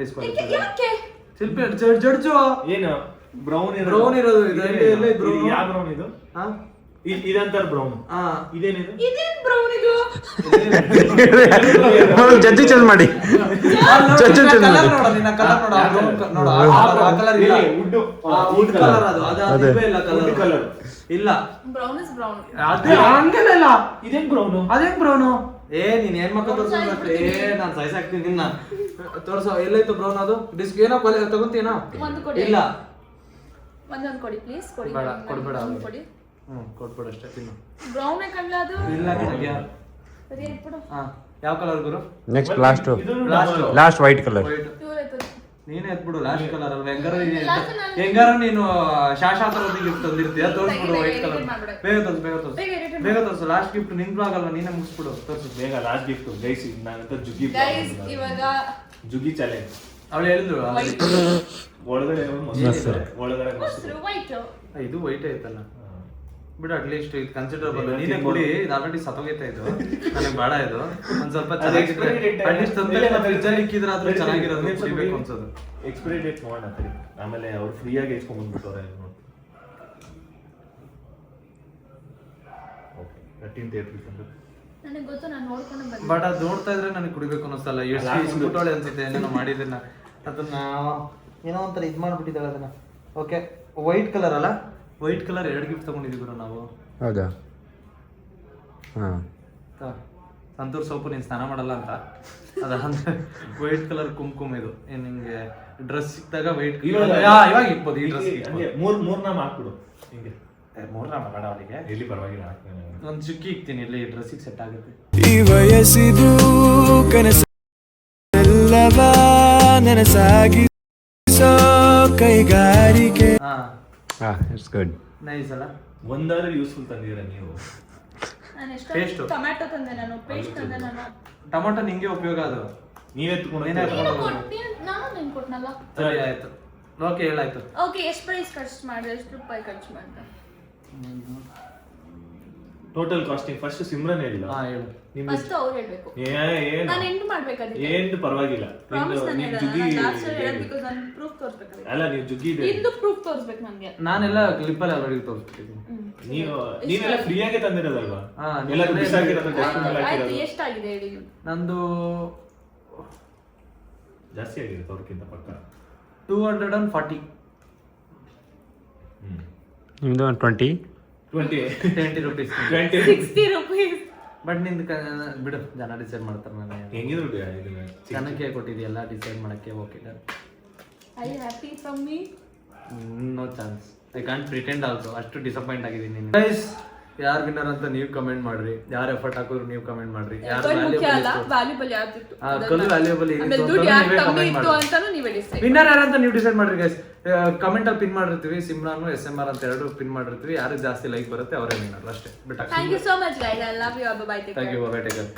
ಡಿಸ್ಕ್ವಾಲಿಫೈ. ಯಾಕೆ? ಶಿಲ್ಪಿ ಜಡ್ಜು ಏನು ಬ್ರೌನ್ ಬ್ರೌನ್ ಇರೋದು ಇದು. ಬ್ರೌನ್ ಯಾವ ಬ್ರೌನ್ ಇದು? ಇದಂತಾರ ಬ್ರೌನ್. ಇದೇನಿದು? ಇದೇನ್ ಬ್ರೌನ್ ಇದು? ಜಡ್ಜಿ ಚೇಂಜ್ ಮಾಡಿ. ಕಲರ್ ನೋಡ, ನಿನ್ನ ಕಲರ್ ನೋಡ. ಆ ಕಲರ್ ಇಲ್ಲ. ವುಡ್ ಕಲರ್ ಅದು. ಅದು ಇಲ್ಲ ಕಲರ್ ಇಲ್ಲ. Brown is brown. ಅದೇ ಹಂಗಲ್ಲ. ಇದೇನ್ ಬ್ರೌನ್? ಅದೇನ್ ಬ್ರೌನು? ನೀನ್ ಏನ್ ಮಕ್ಕ ತೋರ್ಸೋದು? ನಾನ್ ಸಾಯ್ಸಾಕ್ತೀನಿ ನಿನ್ನ. ತೋರ್ಸೋ ಎಲ್ಲೈತು ಬ್ರೌನ್ ಅದು? ಡಿಸ್ಕ್ ಏನೋ ತಗೊಂತೀನೋ? ಒಂದು ಕೊಡಿ. ಇಲ್ಲ ಒಂದೊಂದು ಕೊಡಿ ಪ್ಲೀಸ್. ಕೊಡಿ. ಬೇಡ, ಕೊಡ್ಬೇಡ. ಕೊಡಿ. ಕೊಟ್ಬಿಡು ಅಷ್ಟೇ. ತಿನ್ನು. ಬ್ರೌನ್ ಕಣ್ಲ ಅದು? ಇಲ್ಲ ನಿನಗೆ. ಸರಿ ಇಟ್ಬಿಡು. ಯಾವ ಕಲರ್ ಗುರು? Next last white colour. Pure ಆಯ್ತು. ನೀನೇ ಎತ್ಬಿಡು. ಲಾಸ್ಟ್ ಕಲರ್ ಅಲ್ವಾ? ಹೆಂಗಾರ ನೀನು ಶಾಶ್ವತರದಿ ಗಿಫ್ಟ್ ತಂದಿರ್ತೀಯ. ತೋರಿಸ್ಬಿಡು ವೈಟ್ ಕಲರ್. ಬೇಗ ತೋರ್ಸು. ಲಾಸ್ಟ್ ಗಿಫ್ಟ್ ನಿನ್ ಬ್ಲಾಗ್ ಅಲ್ವಾ? ನೀನೇ ಮುಗಿಸ್ಬಿಡು. ತೋರ್ಸು ಬೇಗ. Last gift guys. ನಾನಂತ ಜುಗಿ ಇವಾಗ ಜುಗಿ ಚಾಲೆಂಜ್. ಅವಳು ಹೇಳಿದ್ರು ಒಳಗಡೆ ಒಳಗಡೆ ಮೊಸರು ವೈಟ್. ಇದು ವೈಟ್ ಐತಲ್ಲ ಬಿಡು. ಅಟ್ಲೀಸ್ಟ್ ಇದು ಕನ್ಸಿಡರಬಲ್. ನೀನೇ ಕುಡಿ. ಇದು ಆಲ್ರೆಡಿ ಸತ್ತೋಗೈತೆ. ಇದು ನನಗೆ ಬೇಡ. ಇದು ಒಂದ್ ಸ್ವಲ್ಪ ಅಟ್ಲೀಸ್ಟ್ ಫ್ರಿಜ್ ಅಲ್ಲಿ ಇಕ್ಕಿದ್ರೆ ಆದ್ರೂ ಚೆನ್ನಾಗಿರೋದು ಕುಡಿಬೇಕು ಅನ್ಸೋದು. ಎಕ್ಸ್ಪೈರಿ ಡೇಟ್ ನೋಡೋಣ ತಡಿ. ಆಮೇಲೆ ಅವ್ರು ಫ್ರೀಯಾಗಿ ಇಸ್ಕೊಂಡ್ ಬಂದ್ಬಿಟ್ಟವ್ರೆ. ಓಕೆ 13th ಏಪ್ರಿಲ್ ಅಂತ ನನಗೆ ಗೊತ್ತು, ನಾನು ನೋಡ್ಕೊಂಡು ಬಂದೆ. ಬಟ್ ಅದು ನೋಡ್ತಾ ಇದ್ರೆ ನನಗೆ ಕುಡಿಬೇಕು ಅನ್ನಿಸ್ತಲ್ಲ. ಇಸ್ಬಿಟ್ಟೋಳೆ ಅನ್ಸುತ್ತೆ ಏನೇನೋ ಮಾಡಿದ್ದನ್ನ. ಅದನ್ನ ಏನೋ ಒಂಥರ ಇದು ಮಾಡ್ಬಿಟ್ಟಿದ್ದಾಳೆ ಅದನ್ನ. ಓಕೆ ವೈಟ್ ಕಲರ್ ಅಲ್ಲ? ವೈಟ್ ಕಲರ್ 2 ಗಿಫ್ಟ್ ತಗೊಂಡಿದ್ದೀವಿ ಗುರು ನಾವು. ಹೌದಾ? ಸಂತೂರ್ ಸೋಪು ನೀನು ಸ್ನಾನ ಮಾಡಲ್ಲ ಅಂತ ಅದಂದ್ರೆ ವೈಟ್ ಕಲರ್ ಕುಂಕುಮ. ಇದು ನಿಂಗೆ ಡ್ರೆಸ್ ಸಿಕ್ತಾಗ ವೈಟ್ ಇವಾಗ ಇಕ್ಬೋದು. ಈ ಡ್ರೆಸ್ ಹಂಗೆ ಮೂರ್ ನಾಮ ಹಾಕ್ಬಿಡು ಹಿಂಗೆ. ಮೂರ್ರಾಮ ಬೇಡ ಅವಳಿಗೆ. ಇಲ್ಲಿ ಪರವಾಗಿಲ್ಲ ಹಾಕ್ತೇನೆ. ಒಂದು ಚುಕ್ಕಿ ಇಕ್ತೀನಿ, ಇಲ್ಲಿ ಡ್ರೆಸ್ಸಿಗೆ ಸೆಟ್ ಆಗುತ್ತೆ. ಈ ವಯಸ್ಸಿದು ಕನಸೆಲ್ಲವ ನನಸಾಗಿಸೋ ಕೈಗಾರಿಕೆ. It's good. ನೈಸ್ ಅಲ್ಲ? ಒಂದಾದ್ರೂ ಯೂಸ್ಫುಲ್ ತಂದಿದ್ದೀರ ನೀವು. ನಾನು ಎಷ್ಟು Paste. ಟೊಮ್ಯಾಟೊ ತಂದೆ, ನಾನು ಪೇಸ್ಟ್ ತಂದೆ. ನಾನು ಟೊಮೊಟೊ ನಿಂಗೆ ಉಪಯೋಗ ಅದು. ನೀವೇ ಎತ್ಕೊಂಡು ನೀನೇ ಹೋಗ್ತೀರಾ? ನಾನು ನಿನ್ ಕೊಟ್ನಲ್ಲ. ಸರಿ ಆಯ್ತು, ಓಕೆ ಹೇಳಾಯ್ತು. ಓಕೆ, ಎಷ್ಟು ಪ್ರೈಸ್ ಖರ್ಚು ಮಾಡಿದೆ, ಎಷ್ಟು ರೂಪಾಯಿ ಖರ್ಚು ಮಾಡಿದೆ? ಟೋಟಲ್ ಕಾಸ್ಟಿಂಗ್ ಫಸ್ಟ್ ಸಿಮ್ರನ್ ಹೇಳಿಲ್ಲ. ಹಾ ಹೇಳು. ನಿಮ್ದು ಫಸ್ಟ್ ಅವ್ರು ಹೇಳ್ಬೇಕು, ಏನು ನಾನು ಎಂಟು ಮಾಡ್ಬೇಕಾದ್ರೆ. ಏನು ಪರವಾಗಿಲ್ಲ. ಪ್ರಾಮಿಸ್ ನಾನು ನೀವು ಹೇಳಲ್ಲ, ಜುಗಿ ನಾನು ಲಾಸ್ಟ್ ಹೇಳೋದು ಬಿಕಾಸ್ ನಾನು ಪ್ರೂಫ್ ತೋರಿಸ್ಬೇಕಾದ್ರೆ. ಅಲ್ಲ ನೀವು ಜುಗಿ ಇದೆ. ಇಂದು ಪ್ರೂಫ್ ತೋರಿಸ್ಬೇಕು ನನಗೆ. ನಾನೆಲ್ಲ ಕ್ಲಿಪ್ಪಲ್ಲಿ ಆಲ್ರೆಡಿ ತೋರಿಸ್ಬಿಟ್ಟಿದ್ದೀನಿ. ನೀವೆಲ್ಲ ಫ್ರೀಯಾಗೆ ತಂದಿರೋದಲ್ವಾ? ಹಾ, ಎಲ್ಲ ಬಿಸಾಕಿರೋದು ಡಸ್ಟ್ಬಿನ್ ಆಯ್ತು, ಹಾಕಿರೋದು. ಎಷ್ಟಾಗಿದೆ ಹೇಳಿ? ನಂದು ಜಾಸ್ತಿ ಆಗಿದೆ ಅವ್ರಿಗಿಂತ ಪಕ್ಕ. 240. ನಿಮ್ದು 20. 20 rupees. 20 60 rupees. ಬಟ್ ನಿಂದು ಬಿಡು, ಜನ ಡಿಸೈಡ್ ಮಾಡ್ತಾರೆ. ನಾನು ಹೆಂಗಿದ್ರು ಇದನ್ನ ಜನಕ್ಕೆ ಕೊಟ್ಟಿದ್ದೀಯಲ್ಲ ಡಿಸೈಡ್ ಮಾಡಕ್ಕೆ. Okay done. Are you happy from me? No chance. I can't pretend also. ಅಷ್ಟು ಡಿಸಪಾಯಿಂಟ್ ಆಗಿದ್ದೀನಿ. ಗೈಸ್, ಯಾರು ವಿನ್ನರ್ ಅಂತ ನೀವು ಕಮೆಂಟ್ ಮಾಡ್ರಿ. ಯಾರು ಎಫರ್ಟ್ ಹಾಕಿದ್ರು ನೀವು ಕಮೆಂಟ್ ಮಾಡ್ರಿ. ಯಾರು ಮುಖ್ಯ ಅಲ್ಲ, ವ್ಯಾಲ್ಯೂಬಲ್ ಯಾವ್ದಿತ್ತು, ಕಲ್ಲು ವ್ಯಾಲ್ಯೂಬಲ್ ದುಡ್ಡು ಯಾರು ಕಮ್ಮಿ ಇತ್ತು ಅಂತಾನು ನೀವೇ ಡಿಸೈಡ್. ವಿನ್ನರ್ ಯಾರಂತ ನೀವು ಡಿಸೈಡ್ ಮಾಡ್ರಿ ಗೈಸ್. ಕಮೆಂಟ್ ಅಲ್ಲಿ ಪಿನ್ ಮಾಡಿರ್ತೀವಿ. ಸಿಮ್ರಾನು SMR ಅಂತ ಎರಡು ಪಿನ್ ಮಾಡಿರ್ತೀವಿ. ಯಾರಿಗೆ ಜಾಸ್ತಿ ಲೈಕ್ ಬರುತ್ತೆ ಅವರೇ ವಿನ್ನರ್ ಅಷ್ಟೇ. ಬಿಟ್ಟು thank you so much guys. I love you. Bye bye. Thank you. Bye take care.